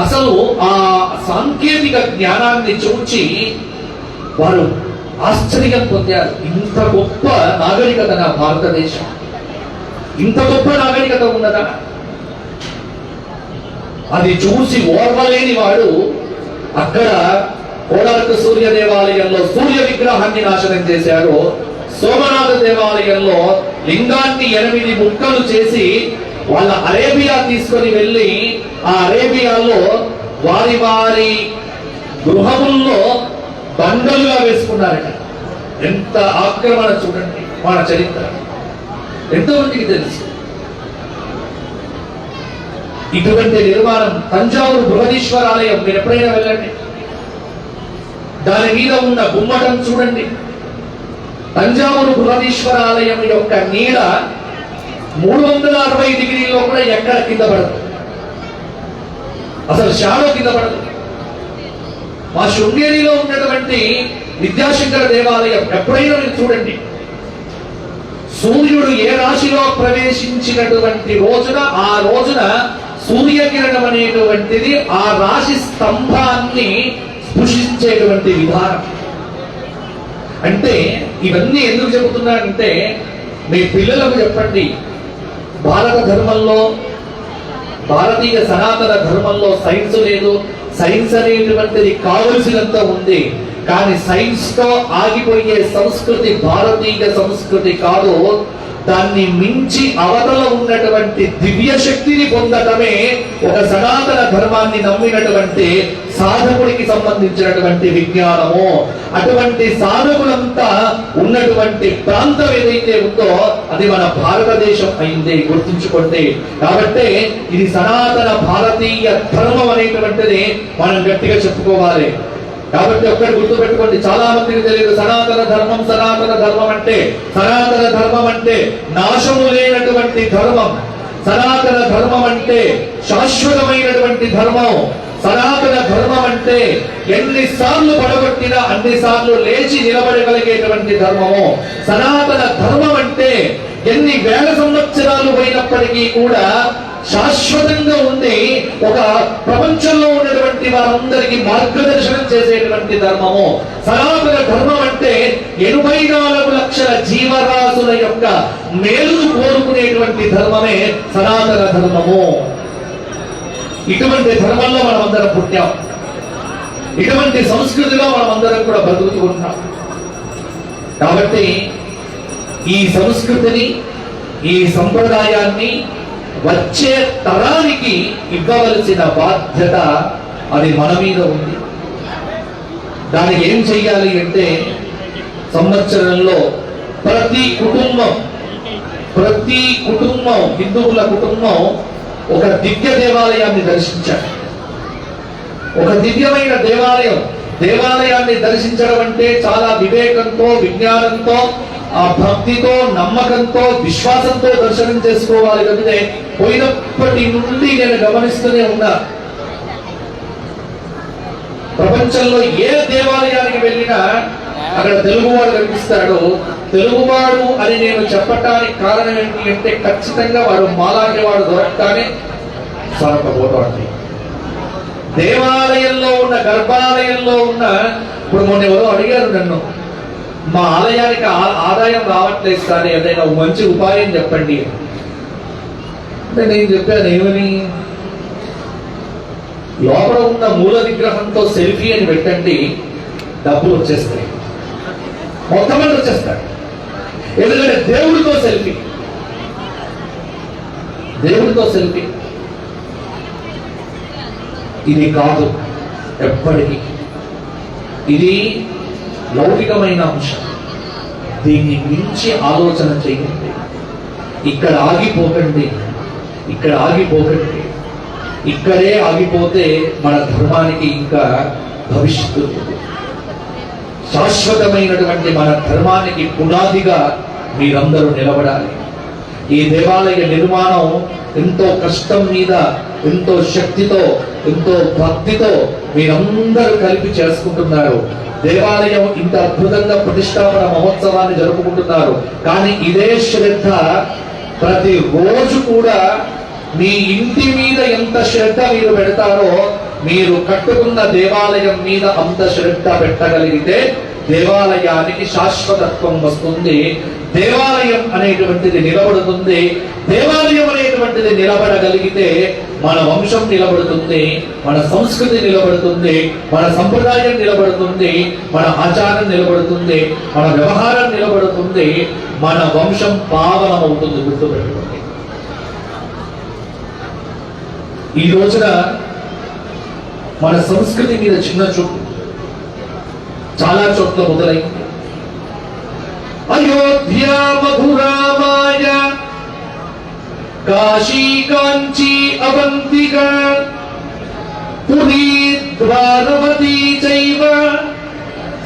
అసలు ఆ సాంకేతిక జ్ఞానాన్ని చూచి వారు ఆశ్చర్యం పొందారు. ఇంత గొప్ప నాగరికత నా భారతదేశం, ఇంత గొప్ప నాగరికత ఉన్నదా? అది చూసి ఓర్వలేని వాడు అక్కడ కోడార్క సూర్య దేవాలయంలో సూర్య విగ్రహాన్ని నాశనం చేశారు. సోమనాథ దేవాలయంలో లింగాన్ని 8 ముక్కలు చేసి వాళ్ళ అరేబియా తీసుకొని వెళ్ళి ఆ అరేబియాలో వారి వారి గృహముల్లో బండలుగా వేసుకున్నారట. ఎంత ఆక్రమణ చూడండి మన చరిత్ర, ఎంతోమందికి తెలుసు. ఇటువంటి నిర్మాణం తంజావూరు బృహదీశ్వర ఆలయం మీరు ఎప్పుడైనా వెళ్ళండి, దాని మీద ఉన్న గుమ్మటం చూడండి. తంజావూరు బృహదీశ్వర ఆలయం యొక్క నీడ 360 డిగ్రీలో కూడా ఎక్కడ కింద పడదు, అసలు షాడో కింద పడదు. మా శృంగేరిలో ఉన్నటువంటి విద్యాశంకర దేవాలయం ఎప్పుడైనా మీరు చూడండి, సూర్యుడు ఏ రాశిలో ప్రవేశించినటువంటి రోజున ఆ రోజున సూర్యకిరణం అనేటువంటిది ఆ రాశి స్తంభాన్ని స్పృశించేటువంటి విధానం. అంటే ఇవన్నీ ఎందుకు చెబుతున్నానంటే మీ పిల్లలకు చెప్పండి, భారత ధర్మంలో భారతీయ సనాతన ధర్మంలో సైన్స్ లేదు. సైన్స్ అనేటువంటిది కావలసినంత ఉంది, కానీ సైన్స్ తో ఆగిపోయే సంస్కృతి భారతీయ సంస్కృతి కాదు. దాన్ని మించి అవతల ఉన్నటువంటి దివ్య శక్తిని పొందటమే ఒక సనాతన ధర్మాన్ని నమ్మినటువంటి సాధకుడికి సంబంధించినటువంటి విజ్ఞానము. అటువంటి సాధకులంతా ఉన్నటువంటి ప్రాంతం ఏదైతే ఉందో అది మన భారతదేశం అయింది, గుర్తుంచుకోండి. కాబట్టి ఇది సనాతన భారతీయ ధర్మం అనేటువంటిది మనం గట్టిగా చెప్పుకోవాలి. కాబట్టి ఒక్కటి గుర్తు పెట్టుకోండి, చాలా మందికి తెలియదు సనాతన ధర్మం. సనాతన ధర్మం అంటే నాశము లేనటువంటి ధర్మం. సనాతన ధర్మం అంటే శాశ్వతమైనటువంటి ధర్మం. సనాతన ధర్మం అంటే ఎన్నిసార్లు పడగొట్టినా అన్నిసార్లు లేచి నిలబడగలిగేటువంటి ధర్మము. సనాతన ధర్మం అంటే ఎన్ని వేల సంవత్సరాలు పోయినప్పటికీ కూడా శాశ్వతంగా ఉండి ఒక ప్రపంచంలో ఉన్నటువంటి వారందరికీ మార్గదర్శనం చేసేటువంటి ధర్మము. సనాతన ధర్మం అంటే 84 లక్షల జీవరాశుల యొక్క మేలును కోరుకునేటువంటి ధర్మమే సనాతన ధర్మము. ఇటువంటి ధర్మంలో మనం అందరం పుట్టాం, ఇటువంటి సంస్కృతిలో మనం అందరం కూడా బతుకుతూ ఉన్నాం. కాబట్టి ఈ సంస్కృతిని, ఈ సంప్రదాయాన్ని వచ్చే తరానికి ఇవ్వవలసిన బాధ్యత అది మన మీద ఉంది. దానికి ఏం చెయ్యాలి అంటే సంవత్సరంలో ప్రతి కుటుంబం హిందువుల కుటుంబం ఒక దివ్య దేవాలయాన్ని దర్శించాలి. ఒక దివ్యమైన దేవాలయాన్ని దర్శించడం అంటే చాలా వివేకంతో, విజ్ఞానంతో, ఆ భక్తితో, నమ్మకంతో, విశ్వాసంతో దర్శనం చేసుకోవాలి. కనుక పోయినప్పటి నుండి నేను గమనిస్తూనే ఉన్నా, ప్రపంచంలో ఏ దేవాలయానికి వెళ్ళినా అక్కడ తెలుగువాడు కనిపిస్తాడు. తెలుగువాడు అని నేను చెప్పటానికి కారణం ఏంటి అంటే ఖచ్చితంగా వాడు మాలాంటి వాడు దొరకగానే సొరకపోతాడు. దేవాలయంలో ఉన్న, గర్భాలయంలో ఉన్న, ఇప్పుడు మొన్న ఎవరో అడిగారు నన్ను, మా ఆలయానికి ఆదాయం రావట్లేదు సార్, ఏదైనా మంచి ఉపాయం చెప్పండి అంటే నేను చెప్పాను, ఏమని, లోపల ఉన్న మూల విగ్రహంతో సెల్ఫీ అని పెట్టండి, డబ్బులు వచ్చేస్తాయి, మొత్తం వచ్చేస్తాడు. ఎందుకంటే దేవుడితో సెల్ఫీ ఇది కాదు ఎప్పటికీ. ఇది లౌకికమైన అంశం, దీన్ని మించి ఆలోచన చేయండి. ఇక్కడ ఆగిపోకండి. ఇక్కడ ఆగిపోకండి. ఇక్కడే ఆగిపోతే మన ధర్మానికి ఇంకా భవిష్యత్తు లేదు. శాశ్వతమైనటువంటి మన ధర్మానికి పునాదిగా మీరందరూ నిలబడాలి. ఈ దేవాలయ నిర్మాణం ఎంతో కష్టం మీద, ఎంతో శక్తితో, ఎంతో భక్తితో మీరందరూ కలిపి చేసుకుంటున్నారు. దేవాలయం ఇంత అద్భుతంగా ప్రతిష్టాపన మహోత్సవాన్ని జరుపుకుంటున్నారు. కానీ ఇదే శ్రద్ధ ప్రతి రోజు కూడా మీ ఇంటి మీద ఎంత శ్రద్ధ మీరు పెడతారో, మీరు కట్టుకున్న దేవాలయం మీద అంత శ్రద్ధ పెట్టగలిగితే దేవాలయానికి శాశ్వతత్వం వస్తుంది. దేవాలయం అనేటువంటిది నిలబడుతుంది. దేవాలయం అనేటువంటిది నిలబడగలిగితే మన వంశం నిలబడుతుంది, మన సంస్కృతి నిలబడుతుంది, మన సంప్రదాయం నిలబడుతుంది, మన ఆచారం నిలబడుతుంది, మన వ్యవహారం నిలబడుతుంది, మన వంశం పావనమవుతుంది. గుర్తుపెట్టుకోండి. ఈ రోజున మన సంస్కృతి మీద చిన్న చూపు చాలా చోట్ల మొదలైంది. అయోధ్య, మధురామాయ, కాశీ, కాంచీ, అవంతిక, పురీ, ద్వారవతీ చైవ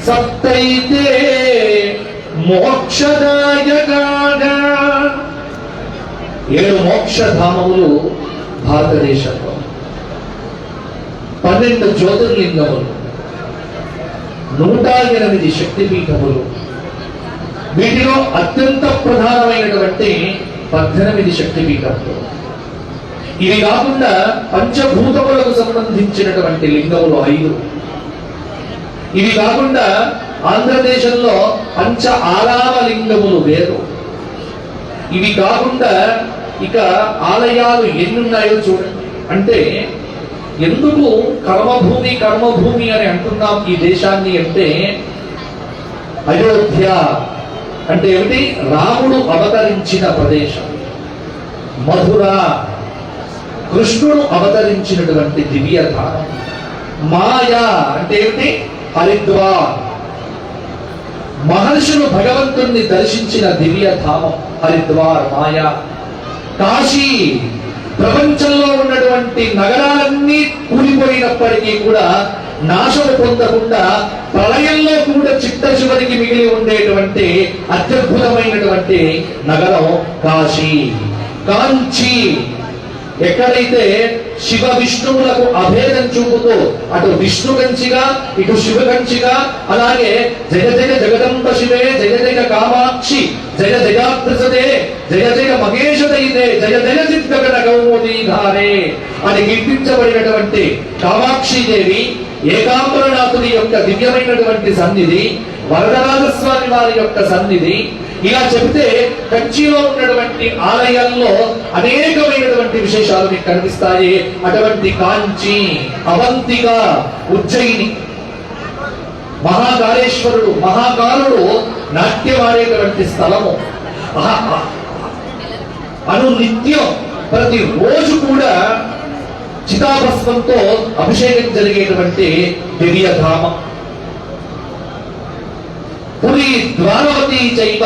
సప్తైతే మోక్షదాయకాగా. 7 మోక్షధామములు భారతదేశంలో, 12 జ్యోతిర్లింగములు, 108 శక్తిపీఠములు. వీటిలో అత్యంత ప్రధానమైనటువంటి 18 శక్తిపీఠములు. ఇవి కాకుండా పంచభూతములకు సంబంధించినటువంటి లింగములు 5. ఇవి కాకుండా ఆంధ్రదేశంలో పంచ ఆరామ లింగములు వేరు. ఇవి కాకుండా ఇక ఆలయాలు ఎన్నున్నాయో చూడండి. అంటే ఎందుకు కర్మభూమి కర్మభూమి అని అంటున్నాం ఈ దేశాన్ని అంటే, అయోధ్య అంటే ఏమిటి? రాముడు అవతరించిన ప్రదేశం. మధుర, కృష్ణుడు అవతరించినటువంటి దివ్యధామం. మాయా అంటే ఏమిటి? హరిద్వార్, మహర్షులు భగవంతుణ్ణి దర్శించిన దివ్యధామం హరిద్వార్, మాయా. కాశీ, ప్రపంచంలో ఉన్నటువంటి నగరాలన్నీ కూలిపోయినప్పటికీ కూడా నాశము పొందకుండా ప్రళయంలో కూడా చిట్ట చివరికి మిగిలి ఉండేటువంటి అత్యద్భుతమైనటువంటి నగరం కాశీ. కాంచీ, ఎక్కడైతే శివ విష్ణువులకు అభేదం చూపుతూ అటు విష్ణు కంచిగా ఇటు శివ కంచిగా, అలాగే జయ జయ జగదంబ శివే, జయ జయ కామాక్షి, జయ జయాద్రసదే, జయ జయ మహేష దైతే, జయ జయ చిత్గగణ కౌముదీధారే అని కీర్తించబడినటువంటి కామాక్షిదేవి, ఏకాంబరనాథుడి యొక్క దివ్యమైనటువంటి సన్నిధి, వరదరాజస్వామి వారి యొక్క సన్నిధి. ఇలా చెబితే కంచిలో ఉన్నటువంటి ఆలయాల్లో అనేకమైనటువంటి విశేషాలు మీకు కనిపిస్తాయి. అటువంటి కాంచి, అవంతిక, ఉజ్జయిని, మహాకాళేశ్వరుడు, మహాకాలుడు నాట్యమాడేటువంటి స్థలము. అనునిత్యం ప్రతి రోజు కూడా చితాభస్మంతో అభిషేకం జరిగేటువంటి దివ్యధామం. పురీ, ద్వారవతీ చైవ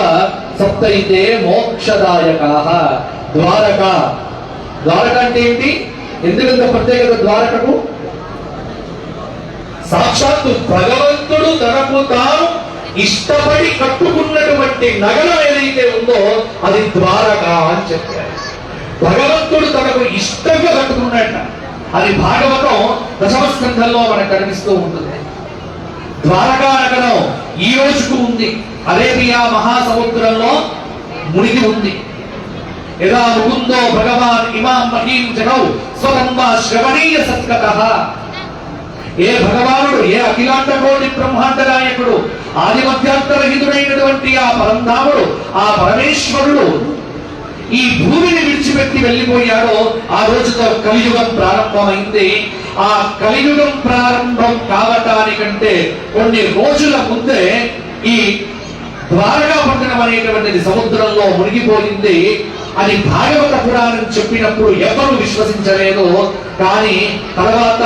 సప్తైతే మోక్షదాయకాః. ద్వారక, ద్వారక అంటే ఏంటి? ఎందుకంత ప్రత్యేకత ద్వారకకు? సాక్షాత్తు భగవంతుడు తనకు తాను ఇష్టపడి కట్టుకున్నటువంటి నగరం ఏదైతే ఉందో అది ద్వారక అని చెప్పారు. భగవంతుడు తనకు ఇష్టంగా కట్టుకున్నట్ట. అది భాగవతం 10వ స్కంధంలో మనకు కనిపిస్తూ ఉంటుంది. ద్వారకా నగరం ఈ రోజుకు ఉంది. అరేబియా మహాసముద్రంలో మునిగి ఉంది. యదా ముకుందో భగవాన్ ఇమాం మహీం జగౌ స్వతంబా శ్రవణీయ సత్కతః. ఏ భగవానుడు, ఏ అఖిలాండ కోటి బ్రహ్మాండ నాయకుడు, ఆది మధ్యాంతరహితుడైనటువంటి ఆ పరంధాముడు, ఆ పరమేశ్వరుడు ఈ భూమిని విడిచిపెట్టి వెళ్ళిపోయాడో ఆ రోజుతో కలియుగం ప్రారంభమైంది. ఆ కలియుగం ప్రారంభం కావటానికంటే కొన్ని రోజుల ముందే ఈ ద్వారకా పట్టణం అనేటువంటిది సముద్రంలో మునిగిపోయింది. అది భాగవత పురాణం చెప్పినప్పుడు ఎవరు విశ్వసించలేదు. కానీ తర్వాత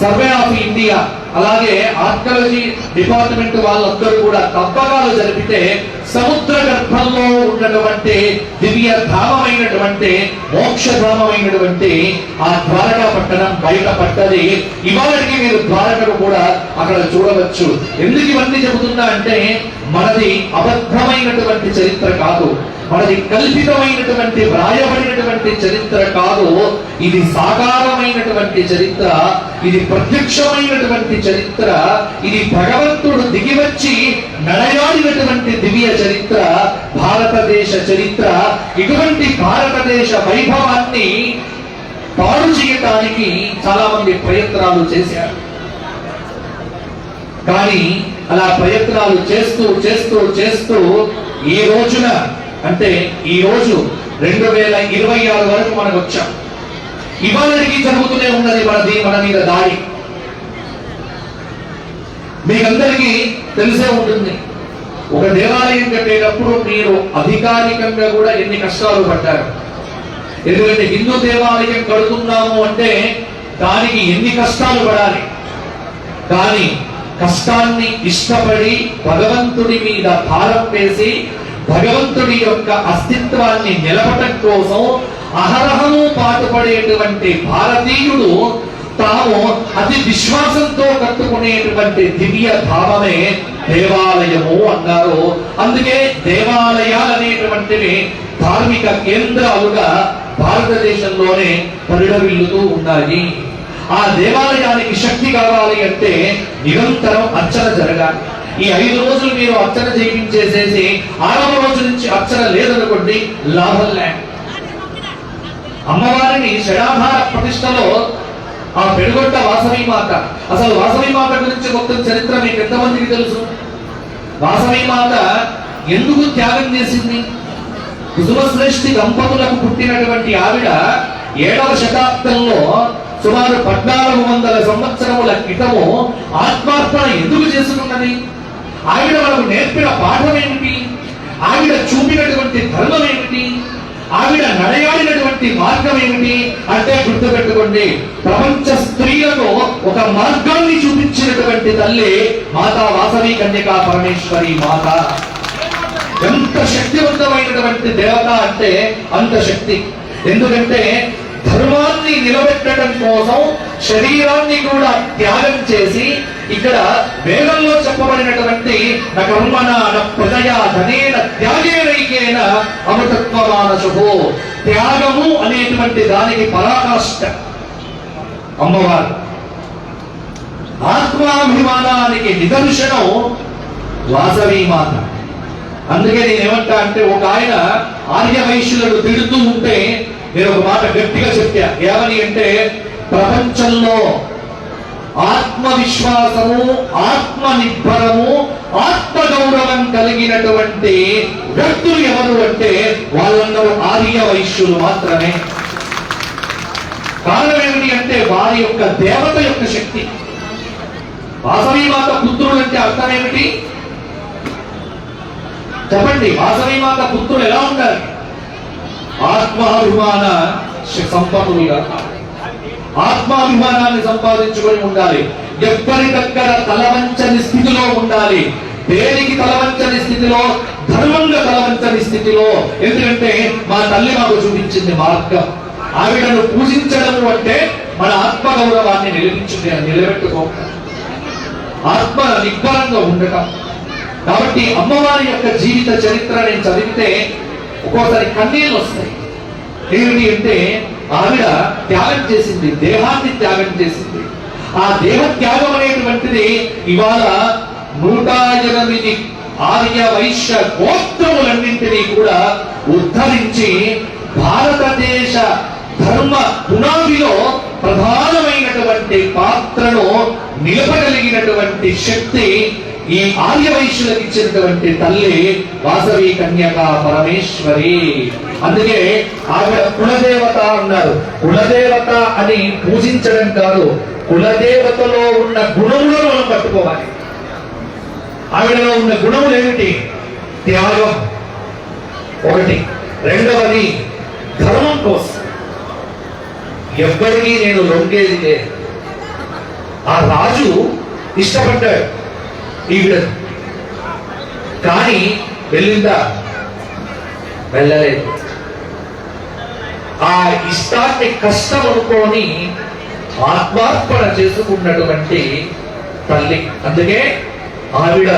సర్వే ఆఫ్ ఇండియా అలాగే ఆర్కియాలజీ డిపార్ట్మెంట్ వాళ్ళందరూ కూడా తవ్వకాలు జరిపితే సముద్ర గర్భంలో ఉన్నటువంటి దివ్య ధామమైనటువంటి మోక్షధామమైనటువంటి ఆ ద్వారకా పట్టణం బయటపడ్డది. ఇవాళకి మీరు ద్వారకను కూడా అక్కడ చూడవచ్చు. ఎందుకు ఇవన్నీ చెబుతున్నా అంటే మనది అబద్ధమైనటువంటి చరిత్ర కాదు, మనది కల్పితమైనటువంటి వ్రాయబడినటువంటి చరిత్ర కాదు, ఇది సాకారమైనటువంటి చరిత్ర, ఇది ప్రత్యక్షమైనటువంటి చరిత్ర, ఇది భగవంతుడు దిగివచ్చి నడయాడినటువంటి దివ్య చరిత్ర, భారతదేశ చరిత్ర. ఇటువంటి భారతదేశ వైభవాన్ని పాడు చేయటానికి చాలా మంది ప్రయత్నాలు చేశారు. కానీ అలా ప్రయత్నాలు చేస్తూ చేస్తూ చేస్తూ ఈ రోజున అంటే ఈ రోజు 2026 వరకు మనకు వచ్చాం. ఇవాళకి జరుగుతూనే ఉన్నది మన మీద దాడి. మీకందరికీ తెలిసే ఉంటుంది, ఒక దేవాలయం కట్టేటప్పుడు మీరు అధికారికంగా కూడా ఎన్ని కష్టాలు పడ్డారు. ఎందుకంటే హిందూ దేవాలయం కడుతున్నాము అంటే దానికి ఎన్ని కష్టాలు పడాలి. కానీ కష్టాన్ని ఇష్టపడి భగవంతుడి మీద భారం వేసి భగవంతుడి యొక్క అస్తిత్వాన్ని నిలపటం కోసం అహరహము పాటుపడేటువంటి భారతీయుడు తాము అతి విశ్వాసంతో కట్టుకునేటువంటి దివ్య ధామమే దేవాలయము అన్నారు. అందుకే దేవాలయాలు అనేటువంటివి ధార్మిక కేంద్రాలుగా భారతదేశంలోనే పరిడవిల్లుతూ ఉన్నాయి. ఆ దేవాలయానికి శక్తి కావాలి అంటే నిరంతరం అర్చన జరగాలి. ఈ 5 రోజులు మీరు అర్చన చేయించేసేసి 6వ రోజు నుంచి అర్చన లేదనుకోండి, లాభం లే. అమ్మవారిని షడాధార ప్రతిష్టలో ఆ పెనుగొండ వాసవి మాత, అసలు వాసవి మాత గురించి మొత్తం చరిత్ర మీకు ఎంతమందికి తెలుసు? వాసవి మాత ఎందుకు త్యాగం చేసింది? కుసుమశ్రేష్ఠి దంపతులకు పుట్టినటువంటి ఆవిడ 7వ శతాబ్దంలో సుమారు 1400 సంవత్సరముల క్రితము ఆత్మార్పణ ఎందుకు చేసుకున్నది? ఆవిడ మనకు నేర్పిన పాఠం ఏమిటి? ఆవిడ చూపినటువంటి ధర్మం ఏమిటి? ఆవిడ నడయాడినటువంటి మార్గం ఏమిటి అంటే గుర్తుపెట్టుకోండి, ప్రపంచ స్త్రీలకు ఒక మార్గాన్ని చూపించినటువంటి తల్లి మాతా వాసవి కన్యకా పరమేశ్వరి మాత. ఎంత శక్తివంతమైనటువంటి దేవత అంటే అంత శక్తి. ఎందుకంటే ధర్మాన్ని నిలబెట్టడం కోసం శరీరాన్ని కూడా త్యాగం చేసి, ఇక్కడ వేదంలో చెప్పబడినటువంటి నకర్మణ ప్రజయా ధనేన త్యాగేనైకేన అమృతత్వమానశుభో, త్యాగము అనేటువంటి దానికి పరాకాష్ఠ అమ్మవారు. ఆత్మాభిమానానికి నిదర్శనం వాసవి మాత. అందుకే నేనేమంటా అంటే, ఒక ఆయన ఆర్య వైశ్యులను తిడుతూ ఉంటే నేను ఒక మాట గట్టిగా చెప్పా. ఏమని అంటే, ప్రపంచంలో ఆత్మవిశ్వాసము, ఆత్మ నిర్భరము, ఆత్మగౌరవం కలిగినటువంటి వ్యక్తులు ఎవరు అంటే వాళ్ళందరూ ఆర్య వైశ్యులు మాత్రమే. కారణం ఏమిటి అంటే వారి యొక్క దేవత యొక్క శక్తి. వాసవి మాత పుత్రుడు అంటే అర్థం ఏమిటి చెప్పండి? వాసవి మాత పుత్రుడు ఎలా ఉండాలి? ఆత్మాభిమాన సంపన్నులుగా, ఆత్మాభిమానాన్ని సంపాదించుకొని ఉండాలి. ఎవ్వరి దగ్గర తలవంచని స్థితిలో ఉండాలి. దేనికి తలవంచని స్థితిలో? ధర్మంగా తలవంచని స్థితిలో. ఎందుకంటే మా తల్లి మాకు చూపించింది మార్గం. ఆవిడను పూజించడం అంటే మన ఆత్మగౌరవాన్ని నిలబెట్టుకోవడం, ఆత్మ నిబ్బరంగా ఉండటం. కాబట్టి అమ్మవారి యొక్క జీవిత చరిత్ర నేను చదివితే ఒక్కోసారి కన్నీళ్ళు వస్తాయి. ఏమిటి అంటే ఆవిడ త్యాగం చేసింది, దేహాన్ని త్యాగం చేసింది. ఆ దేహ త్యాగం అనేటువంటిది ఇవాళ 108 ఆర్య వైశ్య గోత్రములన్నింటినీ కూడా ఉద్ధరించి భారతదేశ ధర్మ పునాదిలో ప్రధానమైనటువంటి పాత్రను నిలపగలిగినటువంటి శక్తి ఈ ఆర్య వైశ్యులకు ఇచ్చినటువంటి తల్లి వాసవి కన్యకా పరమేశ్వరి. అందుకే ఆవిడ కులదేవత అన్నారు. కులదేవత అని పూజించడం కాదు, కులదేవతలో ఉన్న గుణములను మనం పట్టుకోవాలి. ఆవిడలో ఉన్న గుణములు ఏమిటి? త్యాగం ఒకటి. రెండవది ధర్మం కోసం ఎవ్వరికీ నేను లొంగేది లేదు. ఆ రాజు ఇష్టపడ్డాడు ఈవిడ, కానీ వెళ్ళిందా? వెళ్ళలేదు. ఆ ఇష్టాన్ని కష్టం అనుకోని ఆత్మార్పణ చేసుకున్నటువంటి తల్లి. అందుకే ఆవిడ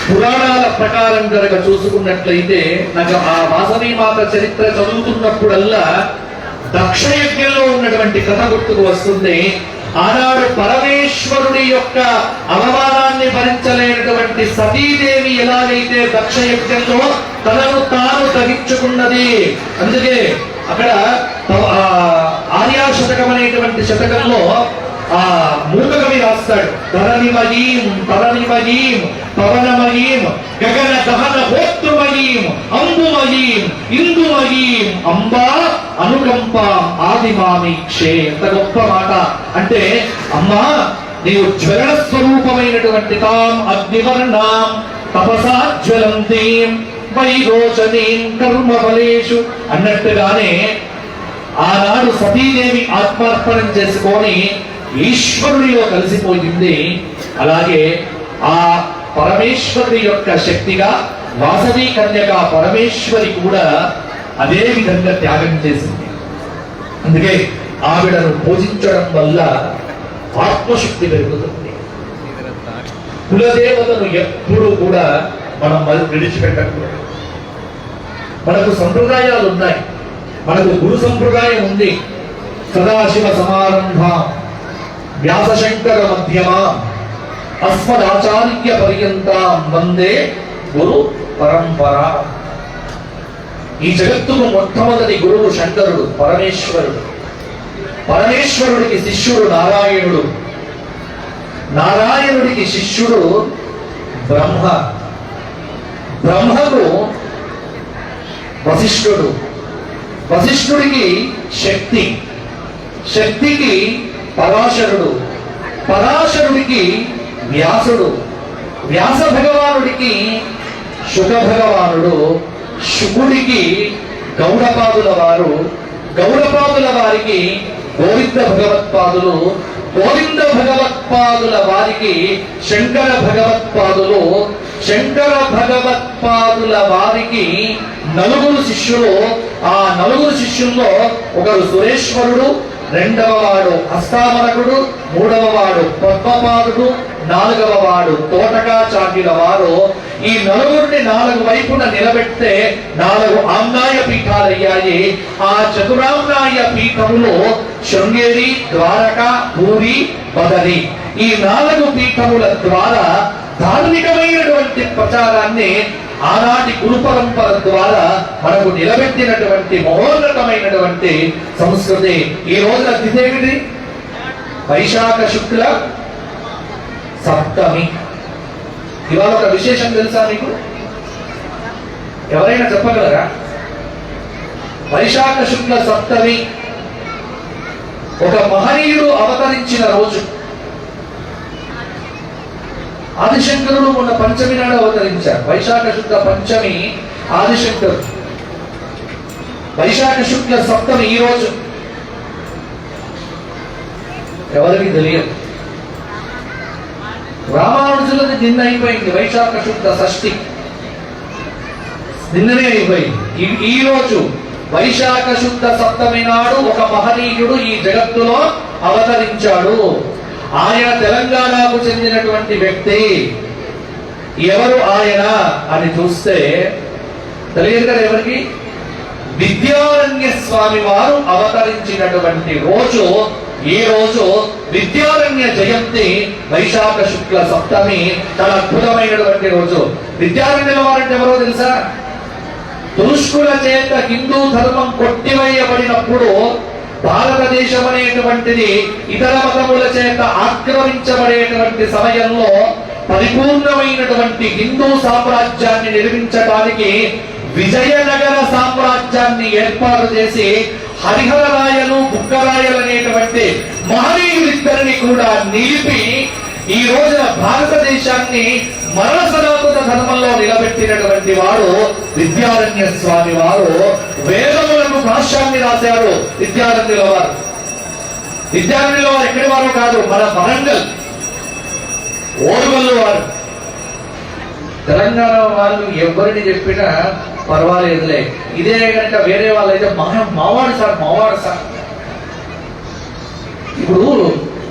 పురాణాల ప్రకారం కనుక చూసుకున్నట్లయితే, నాకు ఆ వాసవి మాత చరిత్ర చదువుతున్నప్పుడల్లా దక్షయజ్ఞంలో ఉన్నటువంటి కథ గుర్తుకు వస్తుంది. ఆనాడు పరమేశ్వరుడి యొక్క అవమానాన్ని భరించలేనటువంటి సతీదేవి ఎలాగైతే దక్షయజ్ఞంలో తనను తాను తగ్గించుకున్నది. అందుకే అక్కడ ఆర్యాశతకం అనేటువంటి శతకంలో ఆ మూక కవి రాస్తాడు, ధరణిమయీం తరణిమయీం పవనమయీం గగన దహన హోత్రుమయీం అంబుమయీం ఇందుమయీం అంబా అనుకంపాం ఆదిమామీక్షే. ఎంత గొప్ప మాట అంటే, అమ్మా నీవు జ్వలన స్వరూపమైనటువంటి తాం అగ్నివర్ణాం తపసా జ్వలంతీం వైరోచనీం కర్మఫలేషు అన్నట్టుగానే ఆనాడు సతీదేవి ఆత్మార్పణం చేసుకొని ఈశ్వరుడిలో కలిసిపోయింది. అలాగే ఆ పరమేశ్వరుడి యొక్క శక్తిగా వాసవి కన్యక పరమేశ్వరి కూడా అదే విధంగా త్యాగం చేసింది. అందుకే ఆవిడను పూజించడం వల్ల ఆత్మశక్తి పెరుగుతుంది. కులదేవతను ఎప్పుడూ కూడా మనం విడిచిపెట్టకూడదు. మనకు సంప్రదాయాలు ఉన్నాయి, మనకు గురు సంప్రదాయం ఉంది. సదాశివ సమారంభ వ్యాసశంకర మధ్యమ అస్మదాచార్య పర్యంత వందే గురు పరంపర. ఈ జగత్తుకు మొట్టమొదటి గురువు శంకరుడు, పరమేశ్వరుడు. పరమేశ్వరుడికి శిష్యుడు నారాయణుడు, నారాయణుడికి శిష్యుడు బ్రహ్మ, బ్రహ్మకు వశిష్ఠుడు, వశిష్ఠుడికి శక్తి, శక్తికి పరాశరుడు, పరాశరుడికి వ్యాసుడు, వ్యాస భగవానుడికి శుక భగవానుడు, శుకుడికి గౌడపాదుల వారు, గౌడపాదుల వారికి గోవింద భగవత్పాదులు, గోవింద భగవత్పాదుల వారికి శంకర భగవత్పాదులు, శంకర భగవత్పాదుల వారికి నలుగురు శిష్యులు. ఆ నలుగురు శిష్యుల్లో ఒకరు సురేశ్వరుడు, రెండవ వాడు హస్తామరకుడు, మూడవ వాడు పద్మపాదుడు, నాలుగవ వాడు తోటకాచార్యుల వారు. ఈ నలుగురిని నాలుగు వైపున నిలబెడితే 4 ఆమ్నాయ పీఠాలయ్యాయి. ఆ చతురామ్నాయ పీఠములో శృంగేరి, ద్వారక, పూరి, బదరి ఈ 4 పీఠముల ద్వారా ధార్మికమైనటువంటి ప్రచారాన్ని ఆనాటి గురు పరంపర ద్వారా మనకు నిలబెట్టినటువంటి మహోన్నతమైనటువంటి సంస్కృతి. ఈ రోజున తిథి ఏమిటి? వైశాఖ శుక్ల సప్తమి. ఇవాళ ఒక విశేషం తెలుసా మీకు? ఎవరైనా చెప్పగలరా? వైశాఖ శుక్ల సప్తమి ఒక మహనీయుడు అవతరించిన రోజు. ఆదిశంకరుడు మొన్న పంచమి నాడు అవతరించారు. వైశాఖ శుక్ల పంచమి ఆదిశంకరుడు, వైశాఖ శుక్ల సప్తమి ఈ రోజు. ఎవరికి తెలియదు. రామానుజులది నిన్న అయిపోయింది, వైశాఖ శుక్ల షష్ఠి నిన్ననే అయిపోయింది. ఈ రోజు వైశాఖ శుద్ధ సప్తమి నాడు ఒక మహనీయుడు ఈ జగత్తులో అవతరించాడు. ఆయన తెలంగాణకు చెందినటువంటి వ్యక్తి. ఎవరు ఆయన అని చూస్తే తెలియదు కదా ఎవరికి? విద్యారణ్య స్వామి వారు అవతరించినటువంటి రోజు ఈ రోజు. విద్యారణ్య జయంతి వైశాఖ శుక్ల సప్తమి చాలా అద్భుతమైనటువంటి రోజు. విద్యారణ్యుల వారంటే ఎవరో తెలుసా? తురుష్కుల చేత హిందూ ధర్మం కొట్టివేయబడినప్పుడు భారతదేశం అనేటువంటిది ఇతర మతముల చేత ఆక్రమించబడేటువంటి సమయంలో పరిపూర్ణమైనటువంటి హిందూ సామ్రాజ్యాన్ని నిర్మించడానికి విజయనగర సామ్రాజ్యాన్ని ఏర్పాటు చేసి హరిహరరాయలు, బుక్కరాయలు అనేటువంటి మహనీయులిద్దరిని కూడా నిలిపి ఈ రోజున భారతదేశాన్ని మరణ సనాతన ధర్మంలో నిలబెట్టినటువంటి వాడు విద్యారణ్య స్వామి వారు. వేదములకు భాష్యాన్ని రాశారు విద్యారణ్యుల వారు. విద్యార్థుల్లో వారు ఎక్కడి వారో కాదు, మన వరంగల్ ఓరుగల్లు వారు. తెలంగాణ వాళ్ళు ఎవరిని చెప్పినా పర్వాలేదులే, ఇదే కనుక వేరే వాళ్ళు అయితే మావాడు సార్. ఇప్పుడు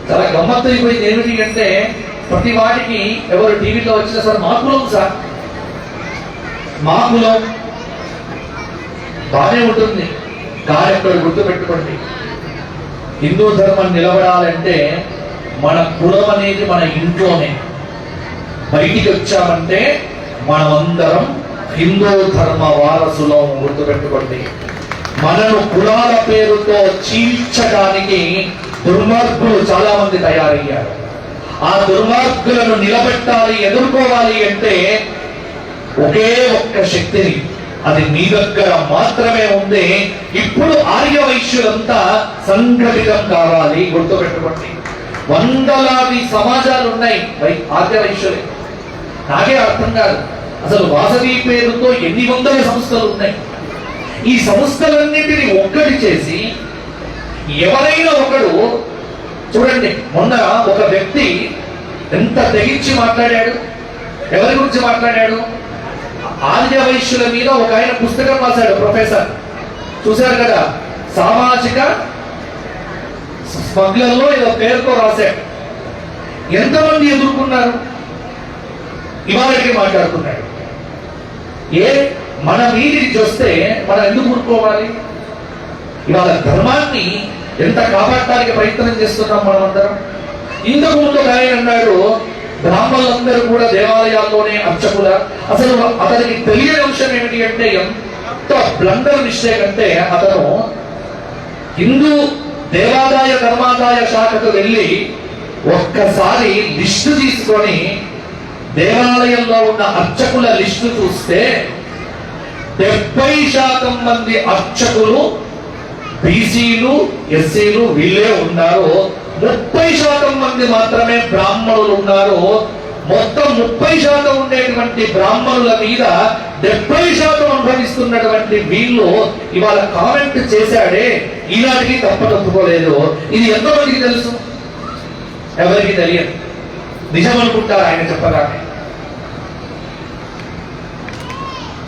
చాలా గమ్మత్తు అయిపోయింది. ఏమిటి అంటే ప్రతి వాటికి ఎవరు టీవీలో వచ్చినా సార్ మా కులం సార్, మా కులం బాగానే ఉంటుంది. కానీ ఎక్కడ గుర్తుపెట్టుకోండి, హిందూ ధర్మం నిలబడాలంటే మన కులం అనేది మన ఇంట్లోనే. బయటికి వచ్చామంటే మనమందరం హిందూ ధర్మ వారసులం. గుర్తుపెట్టుకోండి, మనను కులాల పేరుతో చీల్చడానికి దుర్మార్గులు చాలా మంది తయారయ్యారు. ఆ దుర్మార్గులను నిలబెట్టాలి, ఎదుర్కోవాలి అంటే ఒకే ఒక్క శక్తిని, అది మీ దగ్గర మాత్రమే ఉంది. ఇప్పుడు ఆర్య వైశ్యులంతా సంఘటితం కావాలి. గుర్తుపెట్టుకోండి, వందలాది సమాజాలు ఉన్నాయి ఆర్య వైశ్యులే. నాకే అర్థం కాదు అసలు వాసవి పేరుతో ఎన్ని వందల సంస్థలు ఉన్నాయి. ఈ సంస్థలన్నింటినీ ఒక్కటి చేసి ఎవరైనా ఒకడు చూడండి, మొన్న ఒక వ్యక్తి ఎంత తెగించి మాట్లాడాడు. ఎవరి గురించి మాట్లాడాడు? ఆర్య వైశ్యుల మీద ఒక ఆయన పుస్తకం రాశాడు, ప్రొఫెసర్. చూశారు కదా, సామాజిక స్మగ్లర్లో ఏదో పేరుతో రాశాడు. ఎంతమంది ఎదుర్కొన్నారు? ఇవాళకి మాట్లాడుతున్నాడు. మన మీదికి చూస్తే మనం ఎందుకు ఊరుకోవాలి? ఇవాళ ధర్మాన్ని ఎంత కాపాడటానికి ప్రయత్నం చేస్తున్నాం మనం అందరం. ఇంతకు ముందు ఆయన అన్నాడు, బ్రాహ్మణులందరూ కూడా దేవాలయాల్లోనే అర్చకుల. అసలు అతనికి తెలియని అంశం ఏమిటి అంటే, ఎంత బ్లండర్ మిస్టేక్ అంటే, అతను హిందూ దేవాదాయ ధర్మాదాయ శాఖకు వెళ్ళి ఒక్కసారి లిస్టు తీసుకొని దేవాలయంలో ఉన్న అర్చకుల లిస్టు చూస్తే 70% మంది అర్చకులు బీసీలు, ఎస్సీలు వీళ్ళే ఉన్నారు. 30% మంది మాత్రమే బ్రాహ్మణులు ఉన్నారు. మొత్తం 30% ఉండేటువంటి బ్రాహ్మణుల మీద 70% అనుభవిస్తున్నటువంటి వీళ్ళు ఇవాళ కామెంట్ చేశాడే, ఈనాటికి తప్పదొప్పుకోలేదు. ఇది ఎంతమందికి తెలుసు? ఎవరికి తెలియదు. నిజం అనుకుంటారు ఆయన చెప్పగానే.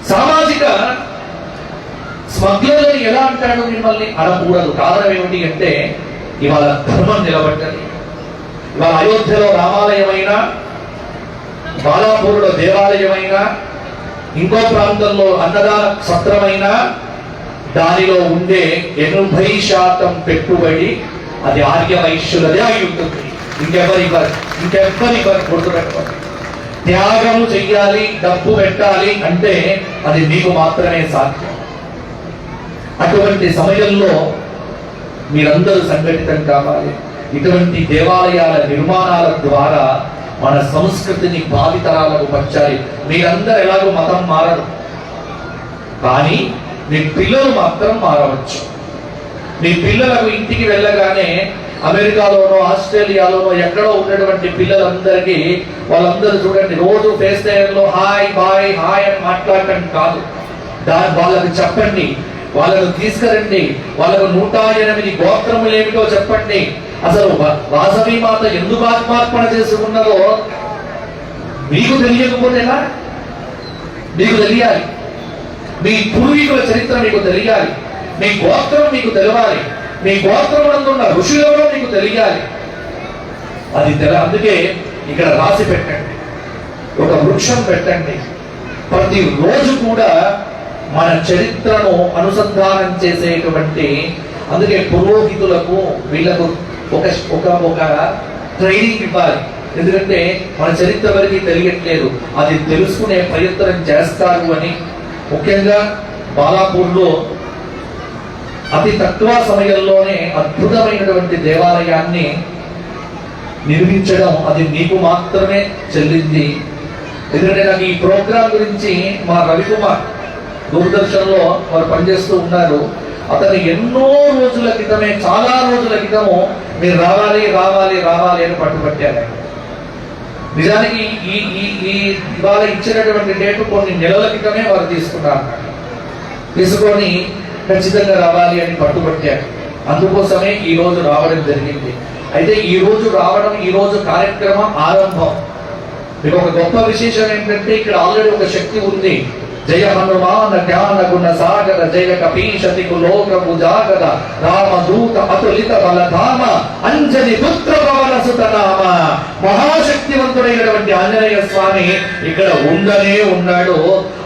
సామాజిక స్మగ్లర్ని ఎలా అంటాడు? మిమ్మల్ని అనకూడదు. కారణం ఏమిటి అంటే, ఇవాళ ధర్మం నిలబడ్డది. ఇవాళ అయోధ్యలో రామాలయమైనా, బాలాపూర్లో దేవాలయమైనా, ఇంకో ప్రాంతంలో అన్నదాన సత్రమైనా, దానిలో ఉండే 80% పెట్టుబడి అది ఆర్య వైశ్యులదే అయి ఉంటుంది. ఇంకెవరి గుర్తుపెట్టుకోండి. త్యాగము చెయ్యాలి, డబ్బు పెట్టాలి అంటే అది మీకు మాత్రమే సాధ్యం. అటువంటి సమయంలో మీరందరూ సంఘటితం కావాలి. ఇటువంటి దేవాలయాల నిర్మాణాల ద్వారా మన సంస్కృతిని భావితరాలకు పంచాలి. మీరందరూ ఎలాగో మతం మారరు, కానీ మీ పిల్లలు మాత్రం మారవచ్చు. మీ పిల్లలకు ఇంటికి వెళ్ళగానే అమెరికాలోనో ఆస్ట్రేలియాలోనో ఎక్కడో ఉన్నటువంటి పిల్లలందరికీ వాళ్ళందరూ చూడండి, రోజు ఫేస్ టైంలో హాయ్ బాయ్ హాయ్ అని మాట్లాడటం కాదు. వాళ్ళకి చెప్పండి, వాళ్ళను తీసుకురండి, వాళ్ళకు 108 గోత్రములు ఏమిటో చెప్పండి. అసలు వాసవి మాత ఎందుకు ఆత్మార్పణ చేసుకున్నదో మీకు తెలియకపోతే ఎలా? మీకు తెలియాలి. మీ పూర్వీకుల చరిత్ర మీకు తెలియాలి. మీ గోత్రం మీకు తెలవాలి. మీ గోత్రమునందున్న ఋషులెవరో మీకు తెలియాలి. అది అందుకే ఇక్కడ రాసి పెట్టండి, ఒక వృక్షం పెట్టండి. ప్రతి రోజు కూడా మన చరిత్రను అనుసంధానం చేసేటువంటి, అందుకే పురోహితులకు వీళ్ళకు ఒక ట్రైనింగ్ ఇవ్వాలి. ఎందుకంటే మన చరిత్ర వరకు తెలియట్లేదు, అది తెలుసుకునే ప్రయత్నం చేస్తారు అని. ముఖ్యంగా బాలాపూర్లో అతి తక్కువ సమయంలోనే అద్భుతమైనటువంటి దేవాలయాన్ని నిర్మించడం అది మీకు మాత్రమే చెల్లింది. ఎందుకంటే నాకు ఈ ప్రోగ్రాం గురించి మా రవికుమార్ దూరదర్శన్లో వారు పనిచేస్తూ ఉన్నారు. అతను ఎన్నో రోజుల క్రితమే, చాలా రోజుల క్రితము మీరు రావాలి రావాలి రావాలి అని పట్టుబట్టారు. నిజానికి ఈ ఇవాళ ఇచ్చినటువంటి డేటు కొన్ని నెలల క్రితమే వారు తీసుకున్నారు. తీసుకొని ఖచ్చితంగా రావాలి అని పట్టుబట్టారు. అందుకోసమే ఈ రోజు రావడం జరిగింది. అయితే ఈ రోజు రావడం, ఈ రోజు కార్యక్రమం ఆరంభం. మీకు ఒక గొప్ప విశేషం ఏంటంటే ఇక్కడ ఆల్రెడీ ఒక శక్తి ఉంది. జయ హనుమాన జ్ఞాన గుణ సాగర జయ కపీశతి కులోక భుజాగర రామదూత అతులిత బలధామ అంజని పుత్ర పవన సుతనామ. మహాశక్తివంతుడైనటువంటి ఆంజనేయ స్వామి ఇక్కడ ఉండనే ఉన్నాడు.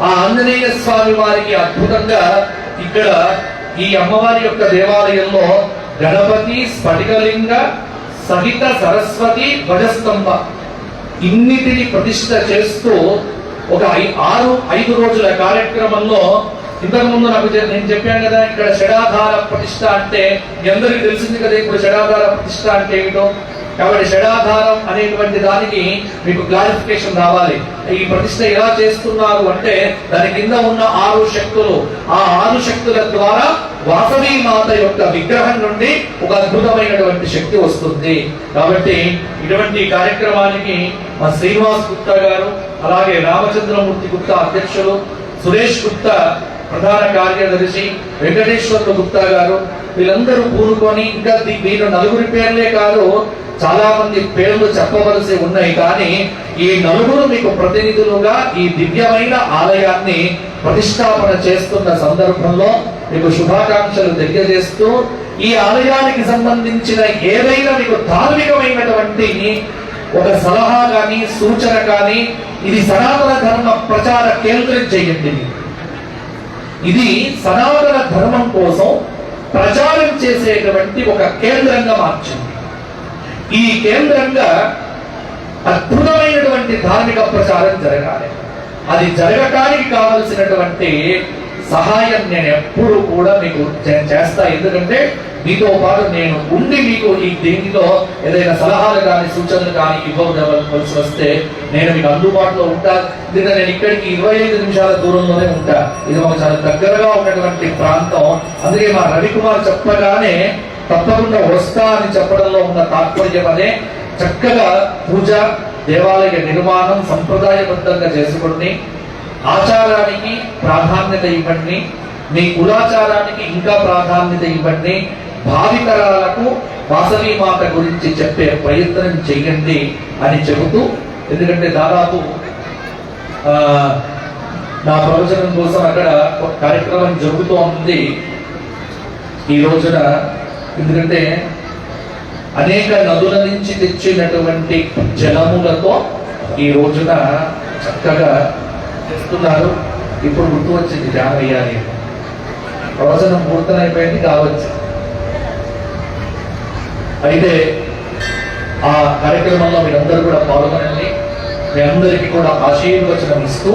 ఆ ఆంజనేయ స్వామి వారికి అద్భుతంగా ఇక్కడ ఈ అమ్మవారి యొక్క దేవాలయంలో గణపతి, స్ఫటికలింగ సహిత సరస్వతి ధ్వజస్తంభ ఇన్నిటిని ప్రతిష్ఠ చేస్తూ ఒక 5 రోజుల కార్యక్రమంలో, ఇంతకు ముందు నేను చెప్పాను కదా, ఇక్కడ షడాధార ప్రతిష్ఠ అంటే మీ అందరికీ తెలిసింది కదా ఇప్పుడు షడాధార ప్రతిష్ఠ అంటే ఏమిటో. కాబట్టి షడాధారం అనేటువంటి దానికి మీకు క్లారిఫికేషన్ రావాలి. ఈ ప్రతిష్ఠ ఎలా చేస్తున్నారు అంటే దాని కింద ఉన్న 6 శక్తులు, ఆ 6 శక్తుల ద్వారా వాసవి మాత యొక్క విగ్రహం నుండి ఒక అద్భుతమైనటువంటి శక్తి వస్తుంది. కాబట్టి ఇటువంటి కార్యక్రమానికి మా శ్రీనివాస్ గుప్తా గారు, అలాగే రామచంద్రమూర్తి గుప్తా అధ్యక్షులు, సురేష్ గుప్తా ప్రధాన కార్యదర్శి, వెంకటేశ్వర్లు గుప్తా గారు, వీళ్ళందరూ కూరుకొని, ఇంకా వీళ్ళు 4 పేర్లే కాదు, చాలా మంది పేర్లు చెప్పవలసి ఉన్నాయి. కానీ ఈ 4 మీకు ప్రతినిధులుగా ఈ దివ్యమైన ఆలయాన్ని ప్రతిష్టాపన చేస్తున్న సందర్భంలో మీకు శుభాకాంక్షలు తెలియజేస్తూ, ఈ ఆలయానికి సంబంధించిన ఏదైనా మీకు ధార్మికమైనటువంటి ఒక సలహా కానీ సూచన కానీ, ఇది సనాతన ధర్మ ప్రచార కేంద్రం చేయండి. ఇది సనాతన ధర్మం కోసం ప్రచారం చేసేటువంటి ఒక కేంద్రంగా మార్చింది. ఈ కేంద్రంగా అద్భుతమైనటువంటి ధార్మిక ప్రచారం జరగాలి. అది జరగటానికి కావలసినటువంటి సహాయం నేను ఎప్పుడు కూడా మీకు చేస్తా. ఎందుకంటే మీతో పాటు నేను ఉండి మీకు ఈ దీనిలో ఏదైనా సలహాలు కానీ సూచనలు కానీ ఇవ్వవలసి వస్తే నేను మీకు అందుబాటులో ఉంటా. ఎందుకంటే నేను ఇక్కడికి 25 నిమిషాల దూరంలోనే ఉంటా. ఇది మాకు చాలా దగ్గరగా ఉన్నటువంటి ప్రాంతం. అందుకే మా రవికుమార్ చెప్పగానే తప్పకుండా వస్తా అని చెప్పడంలో ఉన్న తాత్పర్యం అదే. చక్కగా పూజ, దేవాలయ నిర్మాణం సంప్రదాయబద్ధంగా చేసుకోండి. ఆచారానికి ప్రాధాన్యత ఇవ్వండి. మీ కులాచారానికి ఇంకా ప్రాధాన్యత ఇవ్వండి. భావితరాలకు వాసవి మాత గురించి చెప్పే ప్రయత్నం చెయ్యండి అని చెబుతూ, ఎందుకంటే దాదాపు నా ప్రవచనం కోసం అక్కడ కార్యక్రమం జరుగుతూ ఉంది ఈ రోజున. ఎందుకంటే అనేక నదుల నుంచి తెచ్చినటువంటి జలములతో ఈ రోజున చక్కగా చేస్తున్నారు. ఇప్పుడు గుర్తు వచ్చింది జానయ్య అని. ప్రవచనం పూర్తనైపోయింది కావచ్చు. అయితే ఆ కార్యక్రమంలో మీరందరూ కూడా పాల్గొనండి. మీ అందరికీ కూడా ఆశీర్వచనం ఇస్తూ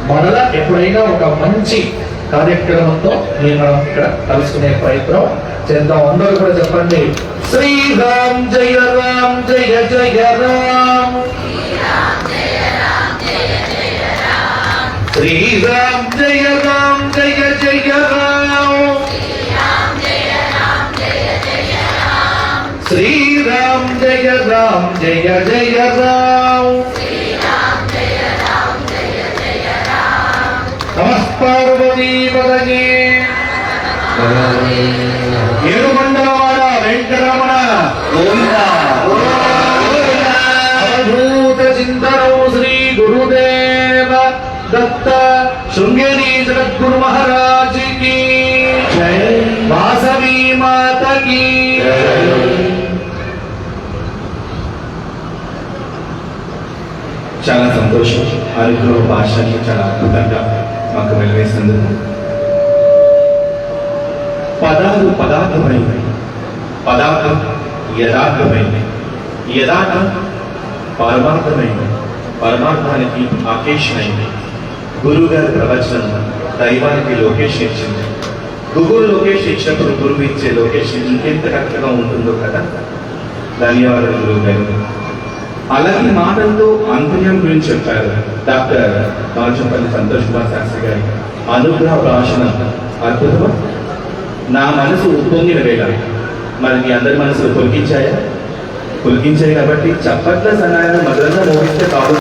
మరలా ఎప్పుడైనా ఒక మంచి కార్యక్రమంతో మనం ఇక్కడ కలుసుకునే ప్రయత్నం చేద్దాం. అందరూ కూడా చెప్పండి, శ్రీరామ్ జయ రామ్ జయ జయ రామ్, శ్రీరామ్ జయ రామ్ జయ జయ రామ్, శ్రీరామ్ జయ రామ్ జయ జయ రామ్. నమః పార్వతీ పదగే. ఏడుమండలవాడ వెంకటరమణ అవధూత చింతనౌ శ్రీ గురుదేవ దత్త శృంగేరి జగద్గురు మహారాజ్ కి జై, వాసవి మాత కి చాలా సంతోషం. అనుగ్రహ భాషని చాలా అద్భుతంగా మాకు వెలివేసినందుకు. పదాలు పదార్థమైనవి, పదార్థం యథార్థమైనవి, యథార్థం పరమార్థమైనవి, పరమార్థానికి ఆకేషమైనవి. గురువు గారి ప్రవచనం దైవానికి లొకేషన్ ఇచ్చింది. గూగుల్ లొకేషన్ ఇచ్చినప్పుడు గురువు ఇచ్చే లొకేషన్ ఇంకెంత కరెక్ట్గా ఉంటుందో కదా. ధన్యవాదాలు గురువు గారు. అలాంటి మాటలతో అంతర్యం గురించి చెప్పారు డాక్టర్ కాంచంపల్లి సంతోష్ కుమార్ శాస్త్రి గారి అనుగ్రహ భాషణ అద్భుతం. నా మనసు ఉప్పొంగిన వేళ మరి మీ అందరి మనసులు పొలికించాయి కాబట్టి చప్పట్ల సన్నాయాలు మధురంగా మోగిస్తే కాదు.